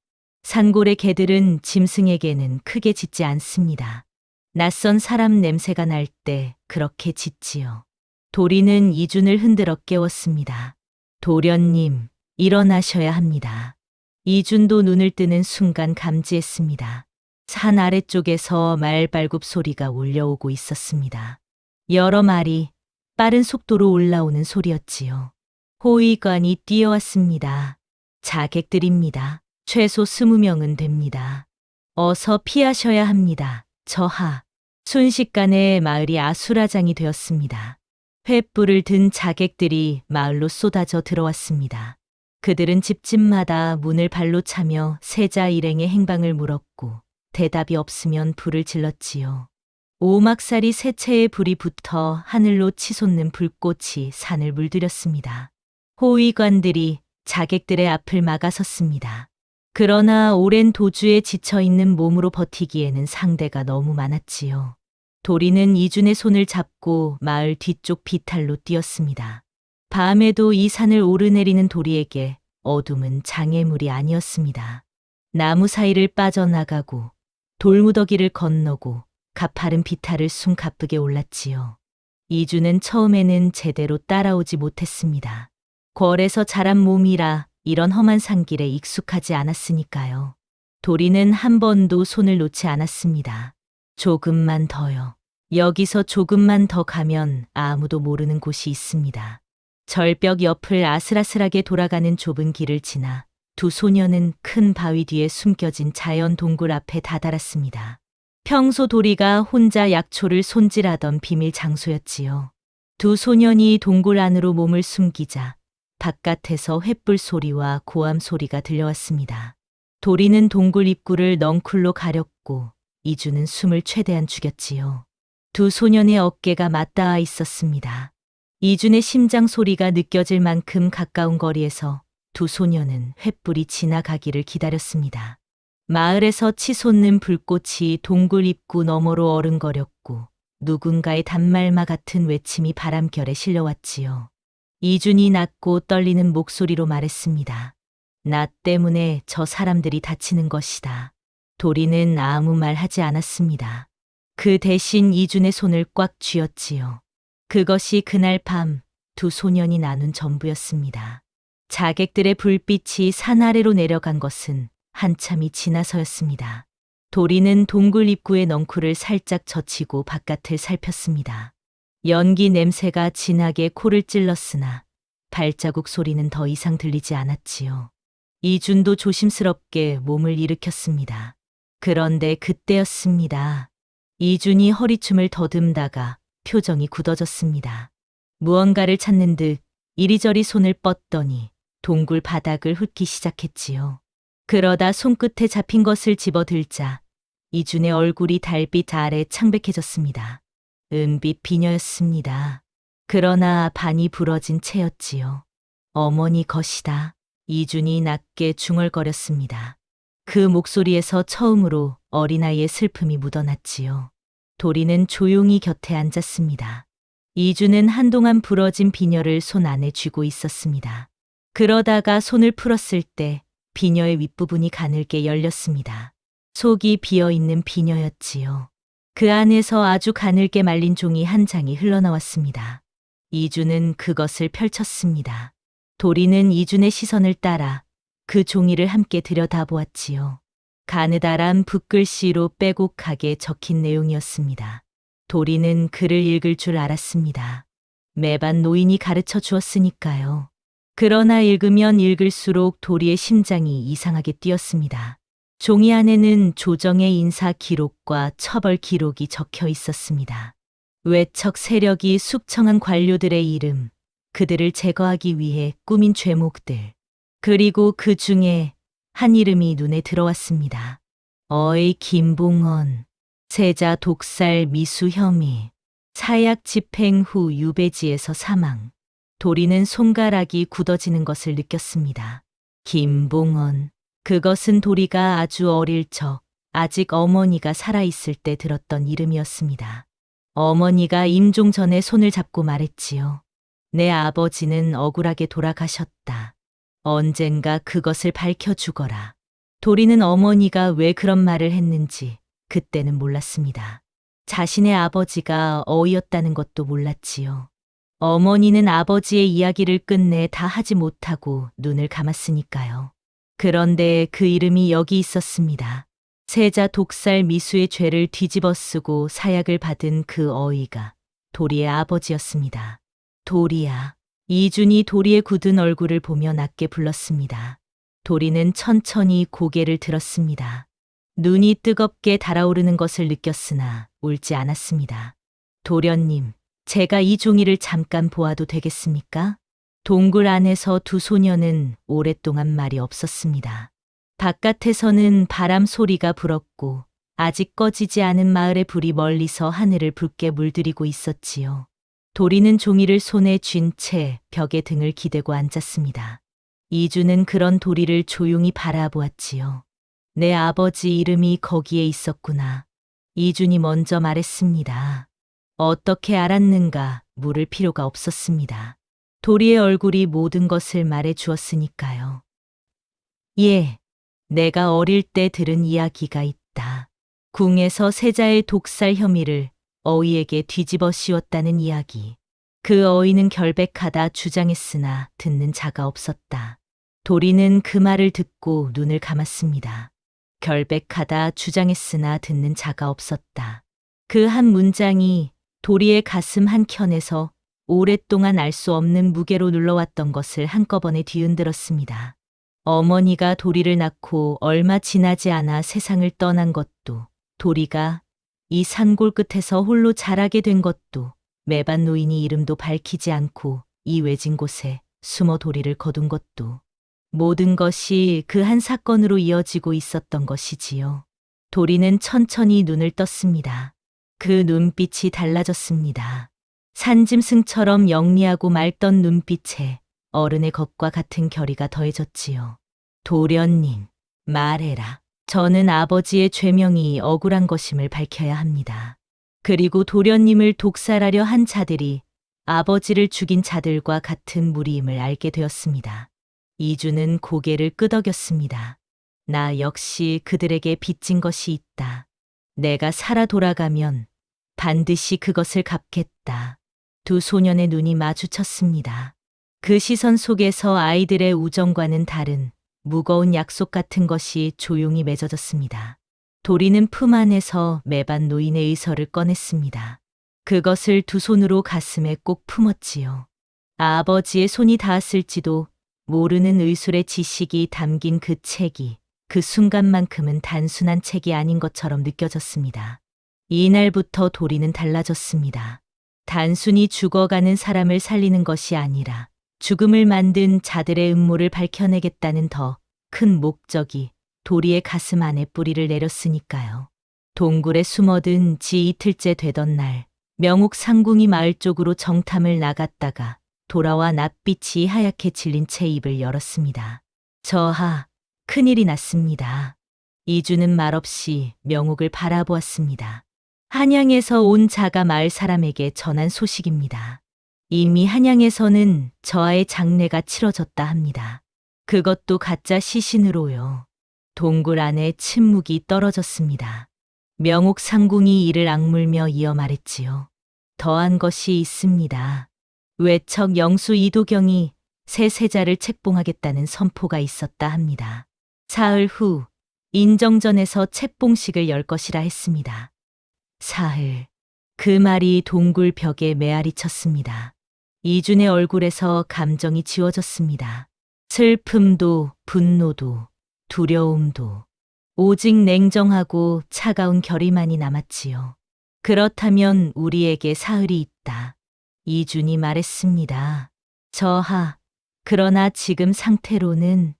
산골의 개들은 짐승에게는 크게 짖지 않습니다. 낯선 사람 냄새가 날 때 그렇게 짖지요. 도리는 이준을 흔들어 깨웠습니다. 도련님, 일어나셔야 합니다. 이준도 눈을 뜨는 순간 감지했습니다. 산 아래쪽에서 말발굽 소리가 울려오고 있었습니다. 여러 마리 빠른 속도로 올라오는 소리였지요. 호위관이 뛰어왔습니다. 자객들입니다. 최소 20명은 됩니다. 어서 피하셔야 합니다. 저하. 순식간에 마을이 아수라장이 되었습니다. 횃불을 든 자객들이 마을로 쏟아져 들어왔습니다. 그들은 집집마다 문을 발로 차며 세자 일행의 행방을 물었고 대답이 없으면 불을 질렀지요. 오막살이 세 채의 불이 붙어 하늘로 치솟는 불꽃이 산을 물들였습니다. 호위관들이 자객들의 앞을 막아섰습니다. 그러나 오랜 도주에 지쳐있는 몸으로 버티기에는 상대가 너무 많았지요. 도리는 이준의 손을 잡고 마을 뒤쪽 비탈로 뛰었습니다. 밤에도 이 산을 오르내리는 도리에게 어둠은 장애물이 아니었습니다. 나무 사이를 빠져나가고 돌무더기를 건너고 가파른 비탈을 숨가쁘게 올랐지요. 이준은 처음에는 제대로 따라오지 못했습니다. 궐에서 자란 몸이라 이런 험한 산길에 익숙하지 않았으니까요. 도리는 한 번도 손을 놓지 않았습니다. 조금만 더요. 여기서 조금만 더 가면 아무도 모르는 곳이 있습니다. 절벽 옆을 아슬아슬하게 돌아가는 좁은 길을 지나 두 소녀는 큰 바위 뒤에 숨겨진 자연 동굴 앞에 다다랐습니다. 평소 도리가 혼자 약초를 손질하던 비밀 장소였지요. 두 소년이 동굴 안으로 몸을 숨기자 바깥에서 횃불 소리와 고함 소리가 들려왔습니다. 도리는 동굴 입구를 넝쿨로 가렸고 이주는 숨을 최대한 죽였지요. 두 소년의 어깨가 맞닿아 있었습니다. 이준의 심장 소리가 느껴질 만큼 가까운 거리에서 두 소년은 횃불이 지나가기를 기다렸습니다. 마을에서 치솟는 불꽃이 동굴 입구 너머로 어른거렸고 누군가의 단말마 같은 외침이 바람결에 실려왔지요. 이준이 낮고 떨리는 목소리로 말했습니다. 나 때문에 저 사람들이 다치는 것이다. 도리는 아무 말 하지 않았습니다. 그 대신 이준의 손을 꽉 쥐었지요. 그것이 그날 밤 두 소년이 나눈 전부였습니다. 자객들의 불빛이 산 아래로 내려간 것은 한참이 지나서였습니다. 도리는 동굴 입구의 넝쿨을 살짝 젖히고 바깥을 살폈습니다. 연기 냄새가 진하게 코를 찔렀으나 발자국 소리는 더 이상 들리지 않았지요. 이준도 조심스럽게 몸을 일으켰습니다. 그런데 그때였습니다. 이준이 허리춤을 더듬다가 표정이 굳어졌습니다. 무언가를 찾는 듯 이리저리 손을 뻗더니 동굴 바닥을 훑기 시작했지요. 그러다 손끝에 잡힌 것을 집어들자 이준의 얼굴이 달빛 아래 창백해졌습니다. 은빛 비녀였습니다. 그러나 반이 부러진 채였지요. 어머니 것이다. 이준이 낮게 중얼거렸습니다. 그 목소리에서 처음으로 어린아이의 슬픔이 묻어났지요. 도리는 조용히 곁에 앉았습니다. 이준은 한동안 부러진 비녀를 손 안에 쥐고 있었습니다. 그러다가 손을 풀었을 때 비녀의 윗부분이 가늘게 열렸습니다. 속이 비어있는 비녀였지요. 그 안에서 아주 가늘게 말린 종이 한 장이 흘러나왔습니다. 이준은 그것을 펼쳤습니다. 도리는 이준의 시선을 따라 그 종이를 함께 들여다보았지요. 가느다란 붓글씨로 빼곡하게 적힌 내용이었습니다. 도리는 글을 읽을 줄 알았습니다. 매반 노인이 가르쳐 주었으니까요. 그러나 읽으면 읽을수록 도리의 심장이 이상하게 뛰었습니다. 종이 안에는 조정의 인사 기록과 처벌 기록이 적혀 있었습니다. 외척 세력이 숙청한 관료들의 이름, 그들을 제거하기 위해 꾸민 죄목들, 그리고 그 중에 한 이름이 눈에 들어왔습니다. 어의 김봉헌, 세자 독살 미수 혐의, 사약 집행 후 유배지에서 사망. 도리는 손가락이 굳어지는 것을 느꼈습니다. 김봉헌. 그것은 도리가 아주 어릴 적, 아직 어머니가 살아있을 때 들었던 이름이었습니다. 어머니가 임종 전에 손을 잡고 말했지요. 내 아버지는 억울하게 돌아가셨다. 언젠가 그것을 밝혀주거라. 도리는 어머니가 왜 그런 말을 했는지 그때는 몰랐습니다. 자신의 아버지가 어이였다는 것도 몰랐지요. 어머니는 아버지의 이야기를 끝내 다 하지 못하고 눈을 감았으니까요. 그런데 그 이름이 여기 있었습니다. 세자 독살 미수의 죄를 뒤집어 쓰고 사약을 받은 그 어이가 도리의 아버지였습니다. 도리야. 이준이 도리의 굳은 얼굴을 보며 낮게 불렀습니다. 도리는 천천히 고개를 들었습니다. 눈이 뜨겁게 달아오르는 것을 느꼈으나 울지 않았습니다. 도련님, 제가 이 종이를 잠깐 보아도 되겠습니까? 동굴 안에서 두 소녀는 오랫동안 말이 없었습니다. 바깥에서는 바람 소리가 불었고 아직 꺼지지 않은 마을의 불이 멀리서 하늘을 붉게 물들이고 있었지요. 도리는 종이를 손에 쥔 채 벽에 등을 기대고 앉았습니다. 이주는 그런 도리를 조용히 바라보았지요. 내 아버지 이름이 거기에 있었구나. 이준이 먼저 말했습니다. 어떻게 알았는가 물을 필요가 없었습니다. 도리의 얼굴이 모든 것을 말해 주었으니까요. 예, 내가 어릴 때 들은 이야기가 있다. 궁에서 세자의 독살 혐의를 어이에게 뒤집어 씌웠다는 이야기. 그 어이는 결백하다 주장했으나 듣는 자가 없었다. 도리는 그 말을 듣고 눈을 감았습니다. 결백하다 주장했으나 듣는 자가 없었다. 그 한 문장이 도리의 가슴 한켠에서 오랫동안 알 수 없는 무게로 눌러왔던 것을 한꺼번에 뒤흔들었습니다. 어머니가 도리를 낳고 얼마 지나지 않아 세상을 떠난 것도, 도리가 이 산골 끝에서 홀로 자라게 된 것도, 매반 노인이 이름도 밝히지 않고 이 외진 곳에 숨어 도리를 거둔 것도, 모든 것이 그 한 사건으로 이어지고 있었던 것이지요. 도리는 천천히 눈을 떴습니다. 그 눈빛이 달라졌습니다. 산짐승처럼 영리하고 맑던 눈빛에 어른의 것과 같은 결의가 더해졌지요. 도련님, 말해라. 저는 아버지의 죄명이 억울한 것임을 밝혀야 합니다. 그리고 도련님을 독살하려 한 자들이 아버지를 죽인 자들과 같은 무리임을 알게 되었습니다. 이주는 고개를 끄덕였습니다. 나 역시 그들에게 빚진 것이 있다. 내가 살아 돌아가면 반드시 그것을 갚겠다. 두 소년의 눈이 마주쳤습니다. 그 시선 속에서 아이들의 우정과는 다른 무거운 약속 같은 것이 조용히 맺어졌습니다. 도리는 품 안에서 매반 노인의 의서를 꺼냈습니다. 그것을 두 손으로 가슴에 꼭 품었지요. 아버지의 손이 닿았을지도 모르는 의술의 지식이 담긴 그 책이 그 순간만큼은 단순한 책이 아닌 것처럼 느껴졌습니다. 이날부터 도리는 달라졌습니다. 단순히 죽어가는 사람을 살리는 것이 아니라 죽음을 만든 자들의 음모를 밝혀내겠다는 더 큰 목적이 도리의 가슴 안에 뿌리를 내렸으니까요. 동굴에 숨어든 지 이틀째 되던 날, 명옥 상궁이 마을 쪽으로 정탐을 나갔다가 돌아와 낯빛이 하얗게 질린 채 입을 열었습니다. 저하, 큰일이 났습니다. 이주는 말없이 명옥을 바라보았습니다. 한양에서 온 자가 마을 사람에게 전한 소식입니다. 이미 한양에서는 저하의 장례가 치러졌다 합니다. 그것도 가짜 시신으로요. 동굴 안에 침묵이 떨어졌습니다. 명옥 상궁이 이를 악물며 이어 말했지요. 더한 것이 있습니다. 외척 영수 이도경이 새 세자를 책봉하겠다는 선포가 있었다 합니다. 사흘 후 인정전에서 책봉식을 열 것이라 했습니다. 사흘. 그 말이 동굴 벽에 메아리 쳤습니다. 이준의 얼굴에서 감정이 지워졌습니다. 슬픔도 분노도 두려움도 오직 냉정하고 차가운 결의만이 남았지요. 그렇다면 우리에게 사흘이 있다. 이준이 말했습니다. 저하, 그러나 지금 상태로는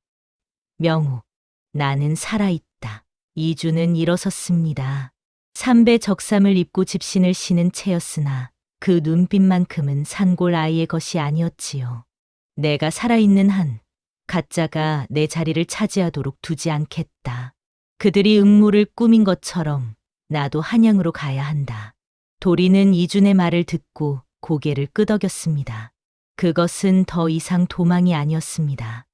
명옥, 나는 살아있다. 이준은 일어섰습니다. 삼배 적삼을 입고 집신을 신은 채였으나 그 눈빛만큼은 산골 아이의 것이 아니었지요. 내가 살아있는 한 가짜가 내 자리를 차지하도록 두지 않겠다. 그들이 음모를 꾸민 것처럼 나도 한양으로 가야 한다. 도리는 이준의 말을 듣고 고개를 끄덕였습니다. 그것은 더 이상 도망이 아니었습니다.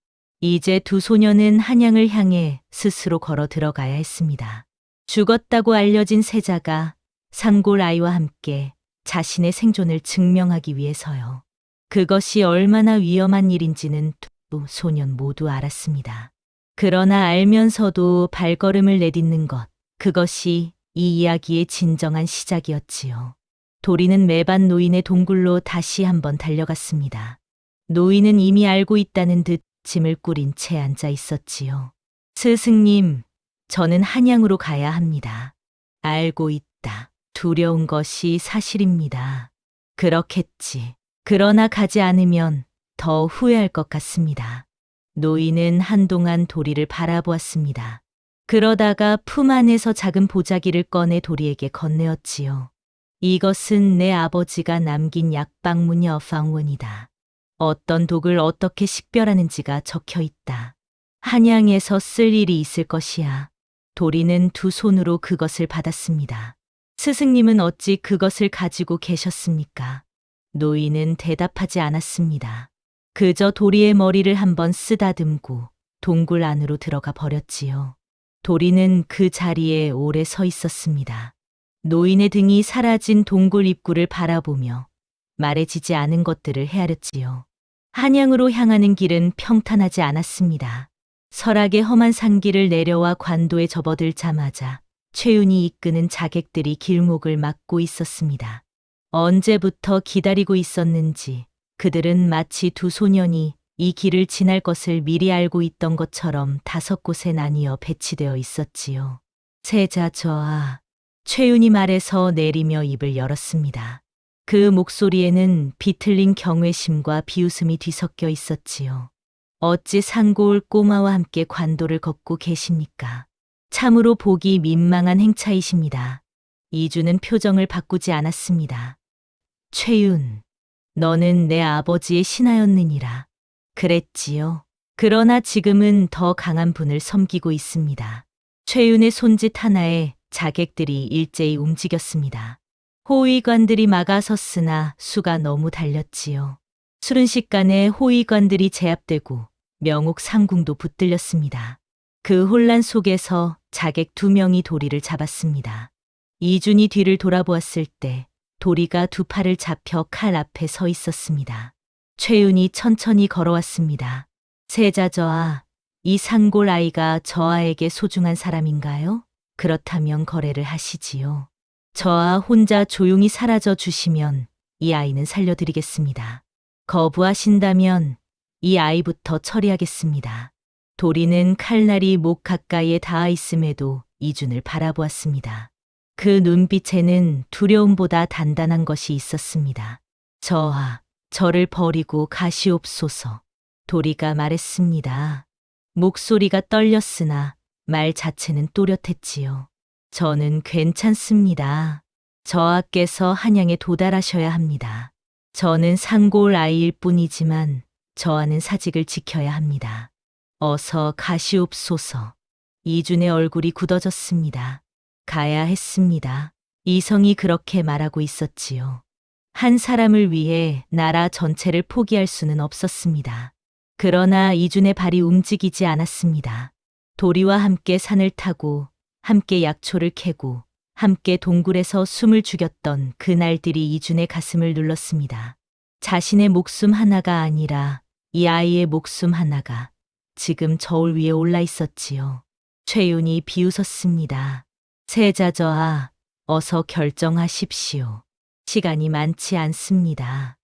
이제 두 소녀는 한양을 향해 스스로 걸어 들어가야 했습니다. 죽었다고 알려진 세자가 상골 아이와 함께 자신의 생존을 증명하기 위해서요. 그것이 얼마나 위험한 일인지는 두 소년 모두 알았습니다. 그러나 알면서도 발걸음을 내딛는 것, 그것이 이 이야기의 진정한 시작이었지요. 도리는 매반 노인의 동굴로 다시 한번 달려갔습니다. 노인은 이미 알고 있다는 듯 짐을 꾸린 채 앉아 있었지요. 스승님, 저는 한양으로 가야 합니다. 알고 있다. 두려운 것이 사실입니다. 그렇겠지. 그러나 가지 않으면 더 후회할 것 같습니다. 노인은 한동안 도리를 바라보았습니다. 그러다가 품 안에서 작은 보자기를 꺼내 도리에게 건네었지요. 이것은 내 아버지가 남긴 약방문여 방문이다. 어떤 독을 어떻게 식별하는지가 적혀 있다. 한양에서 쓸 일이 있을 것이야. 도리는 두 손으로 그것을 받았습니다. 스승님은 어찌 그것을 가지고 계셨습니까? 노인은 대답하지 않았습니다. 그저 도리의 머리를 한번 쓰다듬고 동굴 안으로 들어가 버렸지요. 도리는 그 자리에 오래 서 있었습니다. 노인의 등이 사라진 동굴 입구를 바라보며 말해지지 않은 것들을 헤아렸지요. 한양으로 향하는 길은 평탄하지 않았습니다. 설악의 험한 산길을 내려와 관도에 접어들자마자 최윤이 이끄는 자객들이 길목을 막고 있었습니다. 언제부터 기다리고 있었는지 그들은 마치 두 소년이 이 길을 지날 것을 미리 알고 있던 것처럼 5곳에 나뉘어 배치되어 있었지요. 세자저하, 최윤이 말해서 내리며 입을 열었습니다. 그 목소리에는 비틀린 경외심과 비웃음이 뒤섞여 있었지요. 어찌 상고을 꼬마와 함께 관도를 걷고 계십니까? 참으로 보기 민망한 행차이십니다. 이주는 표정을 바꾸지 않았습니다. 최윤, 너는 내 아버지의 신하였느니라. 그랬지요. 그러나 지금은 더 강한 분을 섬기고 있습니다. 최윤의 손짓 하나에 자객들이 일제히 움직였습니다. 호위관들이 막아섰으나 수가 너무 달렸지요. 순식간에 호위관들이 제압되고 명옥 상궁도 붙들렸습니다. 그 혼란 속에서 자객 2명이 도리를 잡았습니다. 이준이 뒤를 돌아보았을 때 도리가 2 팔을 잡혀 칼 앞에 서 있었습니다. 최윤이 천천히 걸어왔습니다. 세자저하, 이 상골 아이가 저하에게 소중한 사람인가요? 그렇다면 거래를 하시지요. 저하 혼자 조용히 사라져 주시면 이 아이는 살려드리겠습니다. 거부하신다면 이 아이부터 처리하겠습니다. 도리는 칼날이 목 가까이에 닿아 있음에도 이준을 바라보았습니다. 그 눈빛에는 두려움보다 단단한 것이 있었습니다. 저하, 저를 버리고 가시옵소서. 도리가 말했습니다. 목소리가 떨렸으나 말 자체는 또렷했지요. 저는 괜찮습니다. 저하께서 한양에 도달하셔야 합니다. 저는 상골 아이일 뿐이지만 저하는 사직을 지켜야 합니다. 어서 가시옵소서. 이준의 얼굴이 굳어졌습니다. 가야 했습니다. 이성이 그렇게 말하고 있었지요. 한 사람을 위해 나라 전체를 포기할 수는 없었습니다. 그러나 이준의 발이 움직이지 않았습니다. 도리와 함께 산을 타고 함께 약초를 캐고 함께 동굴에서 숨을 죽였던 그날들이 이준의 가슴을 눌렀습니다. 자신의 목숨 하나가 아니라 이 아이의 목숨 하나가 지금 저울 위에 올라 있었지요. 최윤이 비웃었습니다. 세자저하, 어서 결정하십시오. 시간이 많지 않습니다.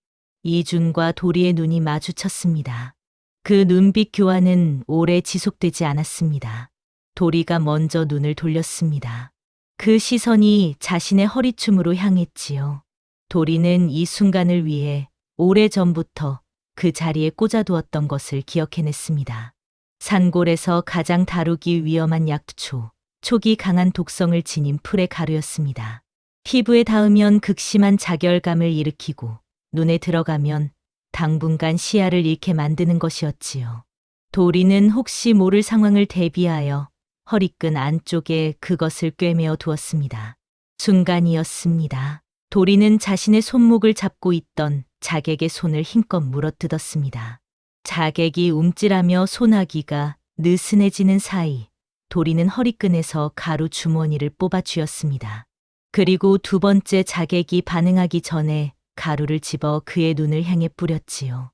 이준과 도리의 눈이 마주쳤습니다. 그 눈빛 교환은 오래 지속되지 않았습니다. 도리가 먼저 눈을 돌렸습니다. 그 시선이 자신의 허리춤으로 향했지요. 도리는 이 순간을 위해 오래전부터 그 자리에 꽂아두었던 것을 기억해냈습니다. 산골에서 가장 다루기 위험한 약초, 촉이 강한 독성을 지닌 풀의 가루였습니다. 피부에 닿으면 극심한 자결감을 일으키고 눈에 들어가면 당분간 시야를 잃게 만드는 것이었지요. 도리는 혹시 모를 상황을 대비하여 허리끈 안쪽에 그것을 꿰매어 두었습니다. 순간이었습니다. 도리는 자신의 손목을 잡고 있던 자객의 손을 힘껏 물어뜯었습니다. 자객이 움찔하며 소나기가 느슨해지는 사이 도리는 허리끈에서 가루 주머니를 뽑아 쥐었습니다. 그리고 두 번째 자객이 반응하기 전에 가루를 집어 그의 눈을 향해 뿌렸지요.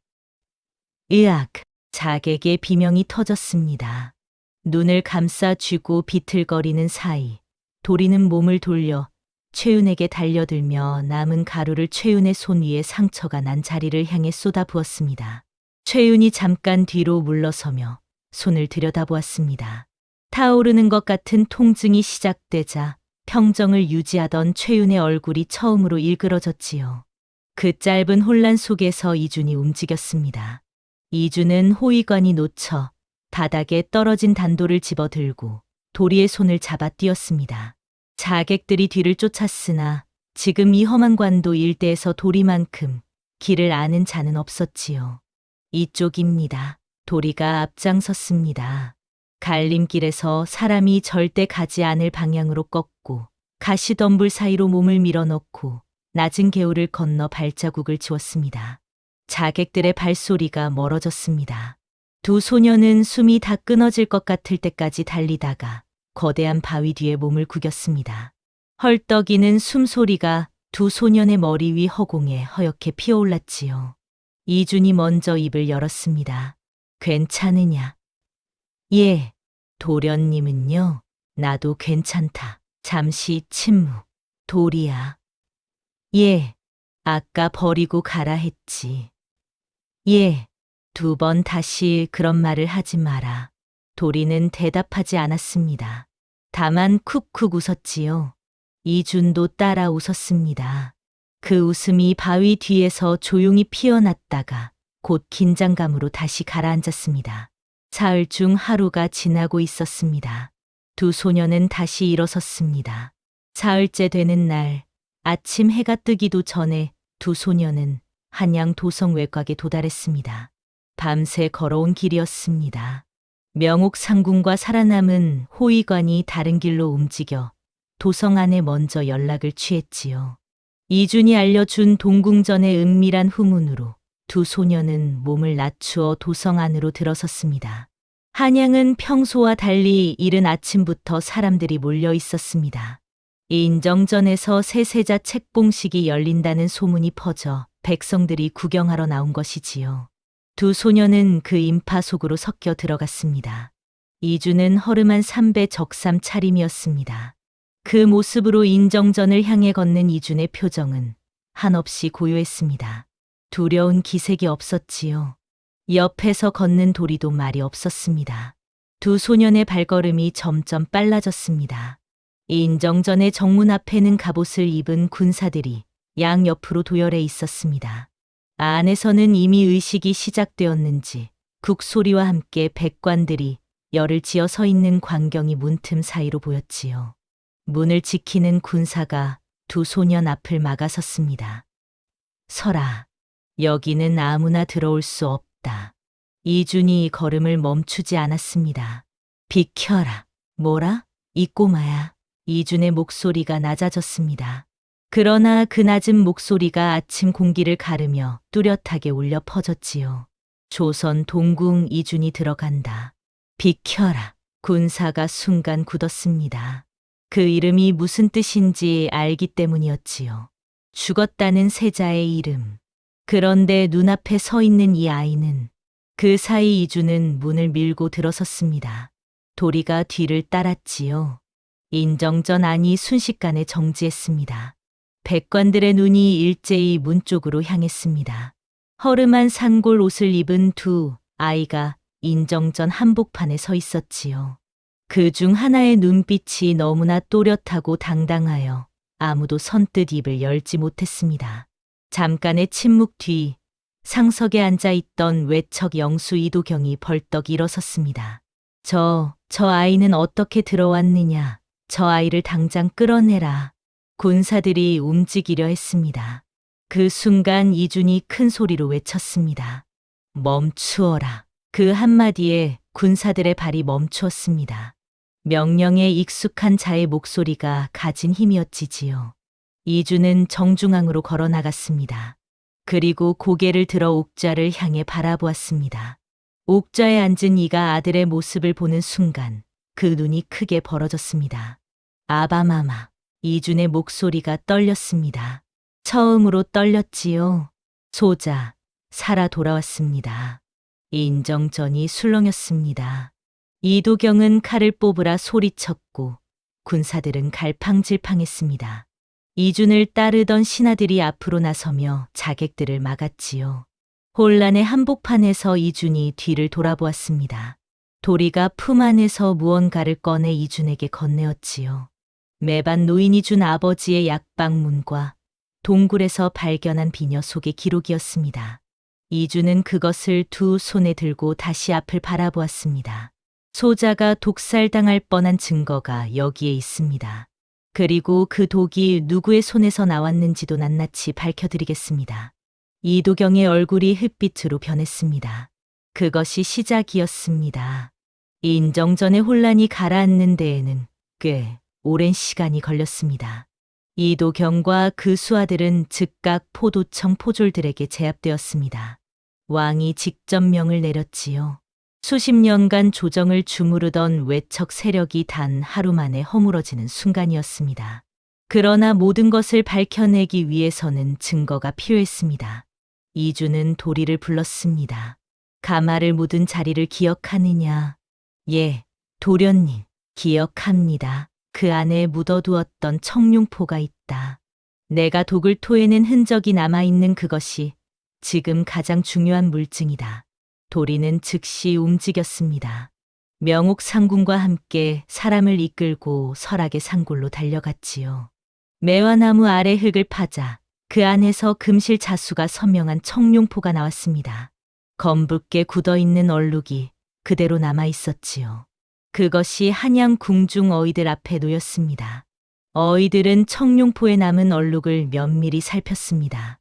으악! 자객의 비명이 터졌습니다. 눈을 감싸 쥐고 비틀거리는 사이 도리는 몸을 돌려 최윤에게 달려들며 남은 가루를 최윤의 손 위에 상처가 난 자리를 향해 쏟아부었습니다. 최윤이 잠깐 뒤로 물러서며 손을 들여다보았습니다. 타오르는 것 같은 통증이 시작되자 평정을 유지하던 최윤의 얼굴이 처음으로 일그러졌지요. 그 짧은 혼란 속에서 이준이 움직였습니다. 이준은 호위관이 놓쳐 바닥에 떨어진 단도를 집어들고 도리의 손을 잡아 뛰었습니다. 자객들이 뒤를 쫓았으나 지금 이 험한 관도 일대에서 도리만큼 길을 아는 자는 없었지요. 이쪽입니다. 도리가 앞장섰습니다. 갈림길에서 사람이 절대 가지 않을 방향으로 꺾고 가시덤불 사이로 몸을 밀어넣고 낮은 개울을 건너 발자국을 지웠습니다. 자객들의 발소리가 멀어졌습니다. 두 소녀는 숨이 다 끊어질 것 같을 때까지 달리다가 거대한 바위 뒤에 몸을 구겼습니다. 헐떡이는 숨소리가 두 소년의 머리 위 허공에 허옇게 피어올랐지요. 이준이 먼저 입을 열었습니다. 괜찮으냐? 예. 도련님은요? 나도 괜찮다. 잠시 침묵. 도리야. 예. 아까 버리고 가라 했지. 예. 두 번 다시 그런 말을 하지 마라. 도리는 대답하지 않았습니다. 다만 쿡쿡 웃었지요. 이준도 따라 웃었습니다. 그 웃음이 바위 뒤에서 조용히 피어났다가 곧 긴장감으로 다시 가라앉았습니다. 사흘 중 하루가 지나고 있었습니다. 두 소녀는 다시 일어섰습니다. 사흘째 되는 날 아침 해가 뜨기도 전에 두 소녀는 한양 도성 외곽에 도달했습니다. 밤새 걸어온 길이었습니다. 명옥 상궁과 살아남은 호위관이 다른 길로 움직여 도성 안에 먼저 연락을 취했지요. 이준이 알려준 동궁전의 은밀한 후문으로 두 소녀는 몸을 낮추어 도성 안으로 들어섰습니다. 한양은 평소와 달리 이른 아침부터 사람들이 몰려 있었습니다. 인정전에서 새세자 책봉식이 열린다는 소문이 퍼져 백성들이 구경하러 나온 것이지요. 두 소녀는 그 인파 속으로 섞여 들어갔습니다. 이주는 허름한 삼배 적삼 차림이었습니다. 그 모습으로 인정전을 향해 걷는 이준의 표정은 한없이 고요했습니다. 두려운 기색이 없었지요. 옆에서 걷는 도리도 말이 없었습니다. 두 소년의 발걸음이 점점 빨라졌습니다. 인정전의 정문 앞에는 갑옷을 입은 군사들이 양옆으로 도열해 있었습니다. 안에서는 이미 의식이 시작되었는지 국소리와 함께 백관들이 열을 지어 서 있는 광경이 문틈 사이로 보였지요. 문을 지키는 군사가 두 소년 앞을 막아섰습니다. 서라. 여기는 아무나 들어올 수 없다. 이준이 걸음을 멈추지 않았습니다. 비켜라. 뭐라? 이 꼬마야. 이준의 목소리가 낮아졌습니다. 그러나 그 낮은 목소리가 아침 공기를 가르며 뚜렷하게 울려 퍼졌지요. 조선 동궁 이준이 들어간다. 비켜라. 군사가 순간 굳었습니다. 그 이름이 무슨 뜻인지 알기 때문이었지요. 죽었다는 세자의 이름. 그런데 눈앞에 서 있는 이 아이는 그 사이 이주는 문을 밀고 들어섰습니다. 도리가 뒤를 따랐지요. 인정전 안이 순식간에 정지했습니다. 백관들의 눈이 일제히 문 쪽으로 향했습니다. 허름한 산골 옷을 입은 두 아이가 인정전 한복판에 서 있었지요. 그 중 하나의 눈빛이 너무나 또렷하고 당당하여 아무도 선뜻 입을 열지 못했습니다. 잠깐의 침묵 뒤 상석에 앉아있던 외척 영수 이도경이 벌떡 일어섰습니다. 저 아이는 어떻게 들어왔느냐. 저 아이를 당장 끌어내라. 군사들이 움직이려 했습니다. 그 순간 이준이 큰 소리로 외쳤습니다. 멈추어라. 그 한마디에 군사들의 발이 멈추었습니다. 명령에 익숙한 자의 목소리가 가진 힘이었지지요. 이주는 정중앙으로 걸어 나갔습니다. 그리고 고개를 들어 옥좌를 향해 바라보았습니다. 옥좌에 앉은 이가 아들의 모습을 보는 순간 그 눈이 크게 벌어졌습니다. 아바마마, 이준의 목소리가 떨렸습니다. 처음으로 떨렸지요. 소자, 살아 돌아왔습니다. 인정전이 술렁였습니다. 이도경은 칼을 뽑으라 소리쳤고 군사들은 갈팡질팡했습니다. 이준을 따르던 신하들이 앞으로 나서며 자객들을 막았지요. 혼란의 한복판에서 이준이 뒤를 돌아보았습니다. 도리가 품 안에서 무언가를 꺼내 이준에게 건네었지요. 매반 노인이 준 아버지의 약방문과 동굴에서 발견한 비녀 속의 기록이었습니다. 이준은 그것을 두 손에 들고 다시 앞을 바라보았습니다. 소자가 독살당할 뻔한 증거가 여기에 있습니다. 그리고 그 독이 누구의 손에서 나왔는지도 낱낱이 밝혀드리겠습니다. 이도경의 얼굴이 햇빛으로 변했습니다. 그것이 시작이었습니다. 인정전의 혼란이 가라앉는 데에는 꽤 오랜 시간이 걸렸습니다. 이도경과 그 수하들은 즉각 포도청 포졸들에게 제압되었습니다. 왕이 직접 명을 내렸지요. 수십 년간 조정을 주무르던 외척 세력이 단 하루 만에 허물어지는 순간이었습니다. 그러나 모든 것을 밝혀내기 위해서는 증거가 필요했습니다. 이주는 도리를 불렀습니다. 가마를 묻은 자리를 기억하느냐? 예, 도련님, 기억합니다. 그 안에 묻어두었던 청룡포가 있다. 내가 독을 토해낸 흔적이 남아있는 그것이 지금 가장 중요한 물증이다. 도리는 즉시 움직였습니다. 명옥 상군과 함께 사람을 이끌고 설악의 산골로 달려갔지요. 매화나무 아래 흙을 파자 그 안에서 금실 자수가 선명한 청룡포가 나왔습니다. 검붉게 굳어있는 얼룩이 그대로 남아있었지요. 그것이 한양 궁중 어이들 앞에 놓였습니다. 어이들은 청룡포에 남은 얼룩을 면밀히 살폈습니다.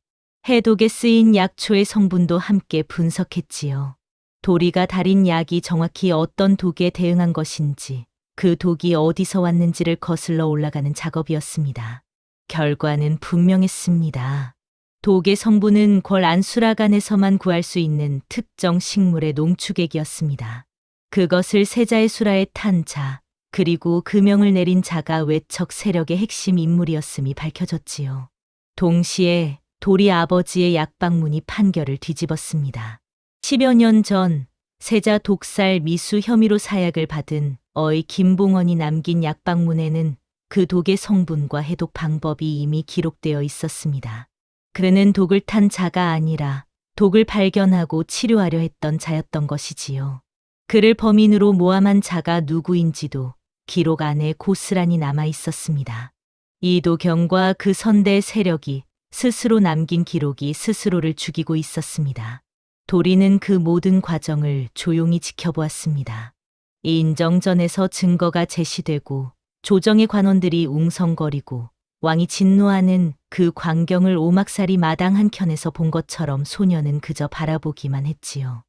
해독에 쓰인 약초의 성분도 함께 분석했지요. 도리가 달인 약이 정확히 어떤 독에 대응한 것인지, 그 독이 어디서 왔는지를 거슬러 올라가는 작업이었습니다. 결과는 분명했습니다. 독의 성분은 궐 안수라간에서만 구할 수 있는 특정 식물의 농축액이었습니다. 그것을 세자의 수라에 탄 자, 그리고 그 명을 내린 자가 외척 세력의 핵심 인물이었음이 밝혀졌지요. 동시에 도리 아버지의 약방문이 판결을 뒤집었습니다. 10여 년 전 세자 독살 미수 혐의로 사약을 받은 어의 김봉원이 남긴 약방문에는 그 독의 성분과 해독 방법이 이미 기록되어 있었습니다. 그는 독을 탄 자가 아니라 독을 발견하고 치료하려 했던 자였던 것이지요. 그를 범인으로 모함한 자가 누구인지도 기록 안에 고스란히 남아 있었습니다. 이도경과 그 선대 세력이 스스로 남긴 기록이 스스로를 죽이고 있었습니다. 도리는 그 모든 과정을 조용히 지켜보았습니다. 인정전에서 증거가 제시되고 조정의 관원들이 웅성거리고 왕이 진노하는 그 광경을 오막살이 마당 한켠에서 본 것처럼 소녀는 그저 바라보기만 했지요.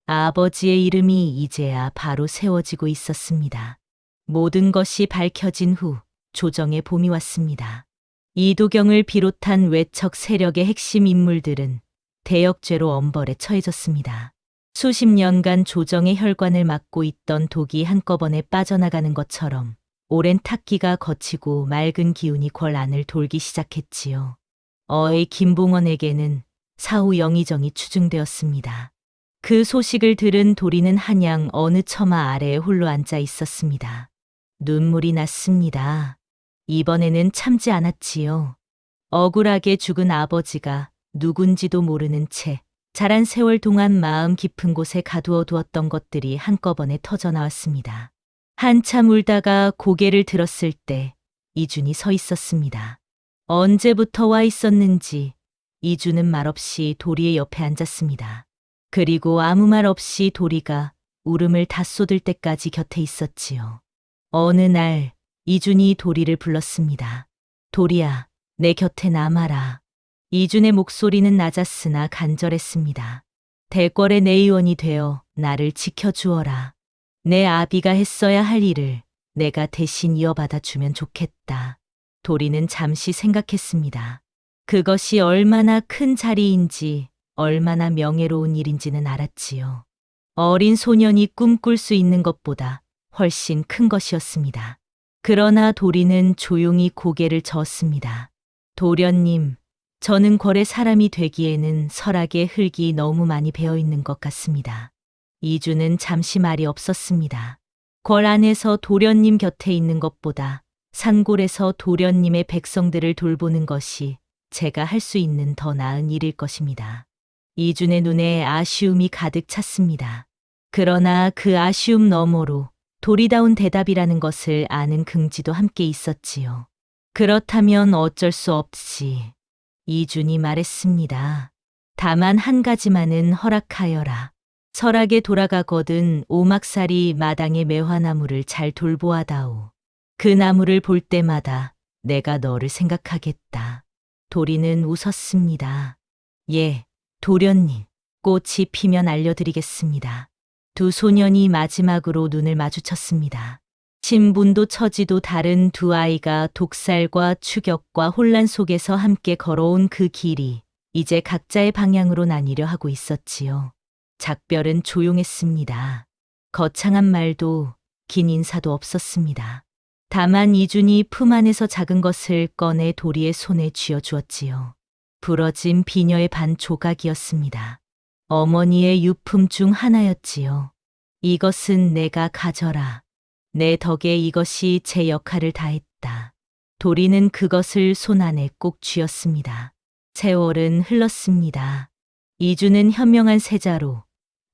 아버지의 이름이 이제야 바로 세워지고 있었습니다. 모든 것이 밝혀진 후 조정의 봄이 왔습니다. 이도경을 비롯한 외척 세력의 핵심 인물들은 대역죄로 엄벌에 처해졌습니다. 수십 년간 조정의 혈관을 막고 있던 독이 한꺼번에 빠져나가는 것처럼 오랜 탁기가 거치고 맑은 기운이 궐 안을 돌기 시작했지요. 어의 김봉원에게는 사후 영의정이 추증되었습니다. 그 소식을 들은 도리는 한양 어느 처마 아래에 홀로 앉아 있었습니다. 눈물이 났습니다. 이번에는 참지 않았지요. 억울하게 죽은 아버지가 누군지도 모르는 채 자란 세월 동안 마음 깊은 곳에 가두어 두었던 것들이 한꺼번에 터져나왔습니다. 한참 울다가 고개를 들었을 때 이준이 서 있었습니다. 언제부터 와 있었는지 이준은 말없이 도리의 옆에 앉았습니다. 그리고 아무 말 없이 도리가 울음을 다 쏟을 때까지 곁에 있었지요. 어느 날 이준이 도리를 불렀습니다. 도리야, 내 곁에 남아라. 이준의 목소리는 낮았으나 간절했습니다. 대궐의 내의원이 되어 나를 지켜주어라. 내 아비가 했어야 할 일을 내가 대신 이어받아 주면 좋겠다. 도리는 잠시 생각했습니다. 그것이 얼마나 큰 자리인지, 얼마나 명예로운 일인지는 알았지요. 어린 소년이 꿈꿀 수 있는 것보다 훨씬 큰 것이었습니다. 그러나 도리는 조용히 고개를 저었습니다. 도련님, 저는 궐의 사람이 되기에는 설악의 흙이 너무 많이 배어 있는 것 같습니다. 이주는 잠시 말이 없었습니다. 궐 안에서 도련님 곁에 있는 것보다 산골에서 도련님의 백성들을 돌보는 것이 제가 할 수 있는 더 나은 일일 것입니다. 이준의 눈에 아쉬움이 가득 찼습니다. 그러나 그 아쉬움 너머로 도리다운 대답이라는 것을 아는 긍지도 함께 있었지요. 그렇다면 어쩔 수 없이 이준이 말했습니다. 다만 한 가지만은 허락하여라. 설악에 돌아가거든 오막살이 마당의 매화나무를 잘 돌보아다오. 그 나무를 볼 때마다 내가 너를 생각하겠다. 도리는 웃었습니다. 예, 도련님, 꽃이 피면 알려드리겠습니다. 두 소년이 마지막으로 눈을 마주쳤습니다. 신분도 처지도 다른 두 아이가 독살과 추격과 혼란 속에서 함께 걸어온 그 길이 이제 각자의 방향으로 나뉘려 하고 있었지요. 작별은 조용했습니다. 거창한 말도 긴 인사도 없었습니다. 다만 이준이 품 안에서 작은 것을 꺼내 도리의 손에 쥐어 주었지요. 부러진 비녀의 반 조각이었습니다. 어머니의 유품 중 하나였지요. 이것은 내가 가져라. 내 덕에 이것이 제 역할을 다했다. 도리는 그것을 손안에 꼭 쥐었습니다. 세월은 흘렀습니다. 이주는 현명한 세자로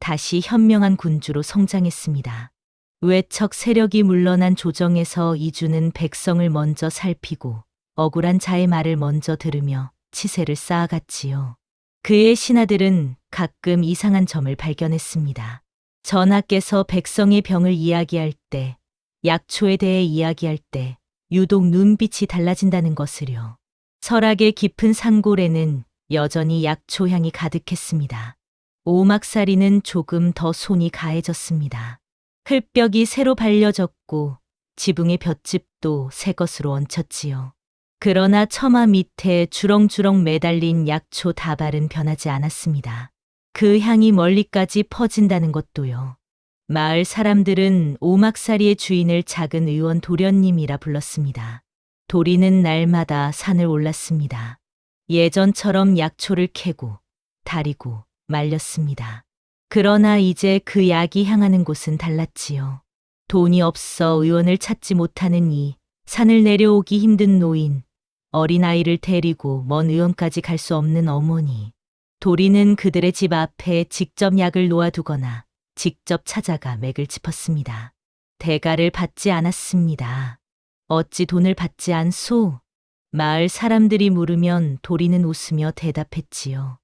다시 현명한 군주로 성장했습니다. 외척 세력이 물러난 조정에서 이주는 백성을 먼저 살피고 억울한 자의 말을 먼저 들으며 치세를 쌓아갔지요. 그의 신하들은 가끔 이상한 점을 발견했습니다. 전하께서 백성의 병을 이야기할 때, 약초에 대해 이야기할 때 유독 눈빛이 달라진다는 것을요. 설악의 깊은 산골에는 여전히 약초 향이 가득했습니다. 오막살이는 조금 더 손이 가해졌습니다. 흙벽이 새로 발려졌고 지붕의 볏짚도 새 것으로 얹혔지요. 그러나 처마 밑에 주렁주렁 매달린 약초 다발은 변하지 않았습니다. 그 향이 멀리까지 퍼진다는 것도요. 마을 사람들은 오막살이의 주인을 작은 의원 도련님이라 불렀습니다. 도리는 날마다 산을 올랐습니다. 예전처럼 약초를 캐고 다리고 말렸습니다. 그러나 이제 그 약이 향하는 곳은 달랐지요. 돈이 없어 의원을 찾지 못하는 이 산을 내려오기 힘든 노인, 어린아이를 데리고 먼 의원까지 갈 수 없는 어머니. 도리는 그들의 집 앞에 직접 약을 놓아두거나 직접 찾아가 맥을 짚었습니다. 대가를 받지 않았습니다. 어찌 돈을 받지 않소? 마을 사람들이 물으면 도리는 웃으며 대답했지요.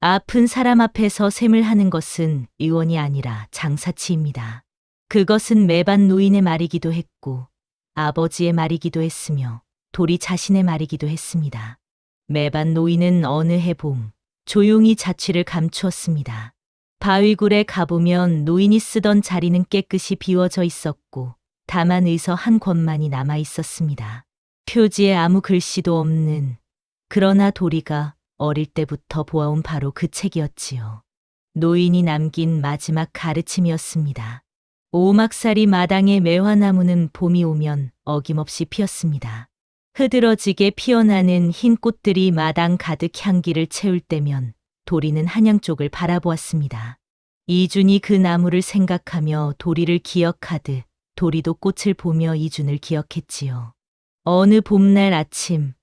아픈 사람 앞에서 셈을 하는 것은 의원이 아니라 장사치입니다. 그것은 매반 노인의 말이기도 했고 아버지의 말이기도 했으며 도리 자신의 말이기도 했습니다. 매반 노인은 어느 해 봄 조용히 자취를 감추었습니다. 바위굴에 가보면 노인이 쓰던 자리는 깨끗이 비워져 있었고 다만 의서 한 권만이 남아 있었습니다. 표지에 아무 글씨도 없는, 그러나 도리가 어릴 때부터 보아온 바로 그 책이었지요. 노인이 남긴 마지막 가르침이었습니다. 오막살이 마당의 매화나무는 봄이 오면 어김없이 피었습니다. 흐드러지게 피어나는 흰 꽃들이 마당 가득 향기를 채울 때면 도리는 한양 쪽을 바라보았습니다. 이준이 그 나무를 생각하며 도리를 기억하듯 도리도 꽃을 보며 이준을 기억했지요. 어느 봄날 아침,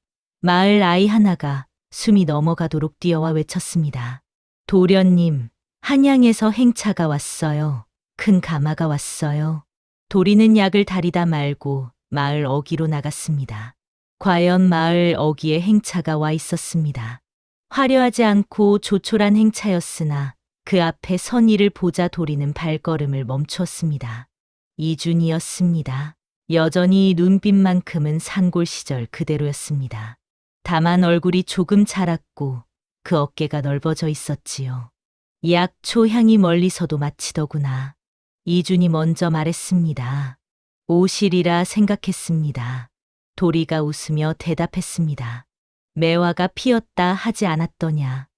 마을 아이 하나가 숨이 넘어가도록 뛰어와 외쳤습니다. 도련님, 한양에서 행차가 왔어요. 큰 가마가 왔어요. 도리는 약을 다리다 말고 마을 어귀로 나갔습니다. 과연 마을 어귀에 행차가 와 있었습니다. 화려하지 않고 조촐한 행차였으나 그 앞에 선 이를 보자 도리는 발걸음을 멈추었습니다. 이준이었습니다. 여전히 눈빛만큼은 산골 시절 그대로였습니다. 다만 얼굴이 조금 자랐고 그 어깨가 넓어져 있었지요. 약초 향이 멀리서도 마치더구나. 이준이 먼저 말했습니다. 오시리라 생각했습니다. 도리가 웃으며 대답했습니다. 매화가 피었다 하지 않았더냐.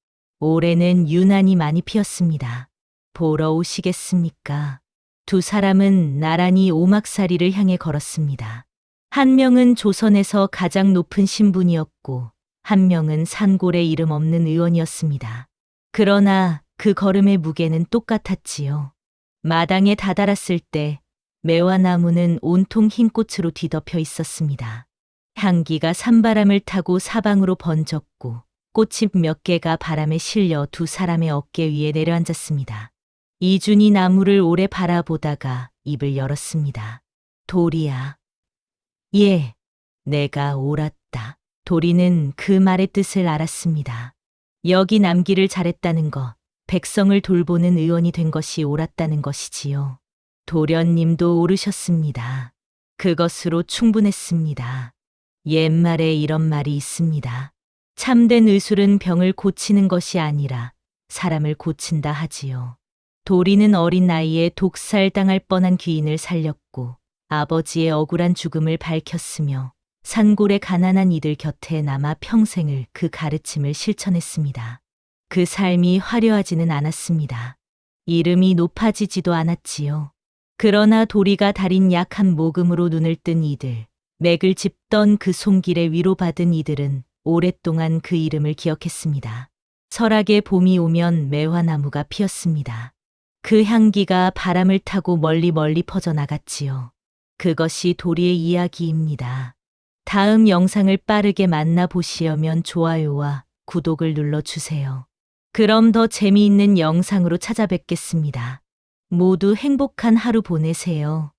올해는 유난히 많이 피었습니다. 보러 오시겠습니까? 두 사람은 나란히 오막살이를 향해 걸었습니다. 한 명은 조선에서 가장 높은 신분이었고 한 명은 산골에 이름 없는 의원이었습니다. 그러나 그 걸음의 무게는 똑같았지요. 마당에 다다랐을 때 매화나무는 온통 흰 꽃으로 뒤덮여 있었습니다. 향기가 산바람을 타고 사방으로 번졌고 꽃잎 몇 개가 바람에 실려 두 사람의 어깨 위에 내려앉았습니다. 이준이 나무를 오래 바라보다가 입을 열었습니다. 도리야. 예, 내가 옳았다. 도리는 그 말의 뜻을 알았습니다. 여기 남기를 잘했다는 것, 백성을 돌보는 의원이 된 것이 옳았다는 것이지요. 도련님도 옳으셨습니다. 그것으로 충분했습니다. 옛말에 이런 말이 있습니다. 참된 의술은 병을 고치는 것이 아니라 사람을 고친다 하지요. 도리는 어린 나이에 독살당할 뻔한 귀인을 살렸고 아버지의 억울한 죽음을 밝혔으며 산골의 가난한 이들 곁에 남아 평생을 그 가르침을 실천했습니다. 그 삶이 화려하지는 않았습니다. 이름이 높아지지도 않았지요. 그러나 도리가 달인 약한 모금으로 눈을 뜬 이들, 맥을 짚던 그 손길에 위로받은 이들은 오랫동안 그 이름을 기억했습니다. 설악의 봄이 오면 매화나무가 피었습니다. 그 향기가 바람을 타고 멀리 퍼져나갔지요. 그것이 도리의 이야기입니다. 다음 영상을 빠르게 만나보시려면 좋아요와 구독을 눌러주세요. 그럼 더 재미있는 영상으로 찾아뵙겠습니다. 모두 행복한 하루 보내세요.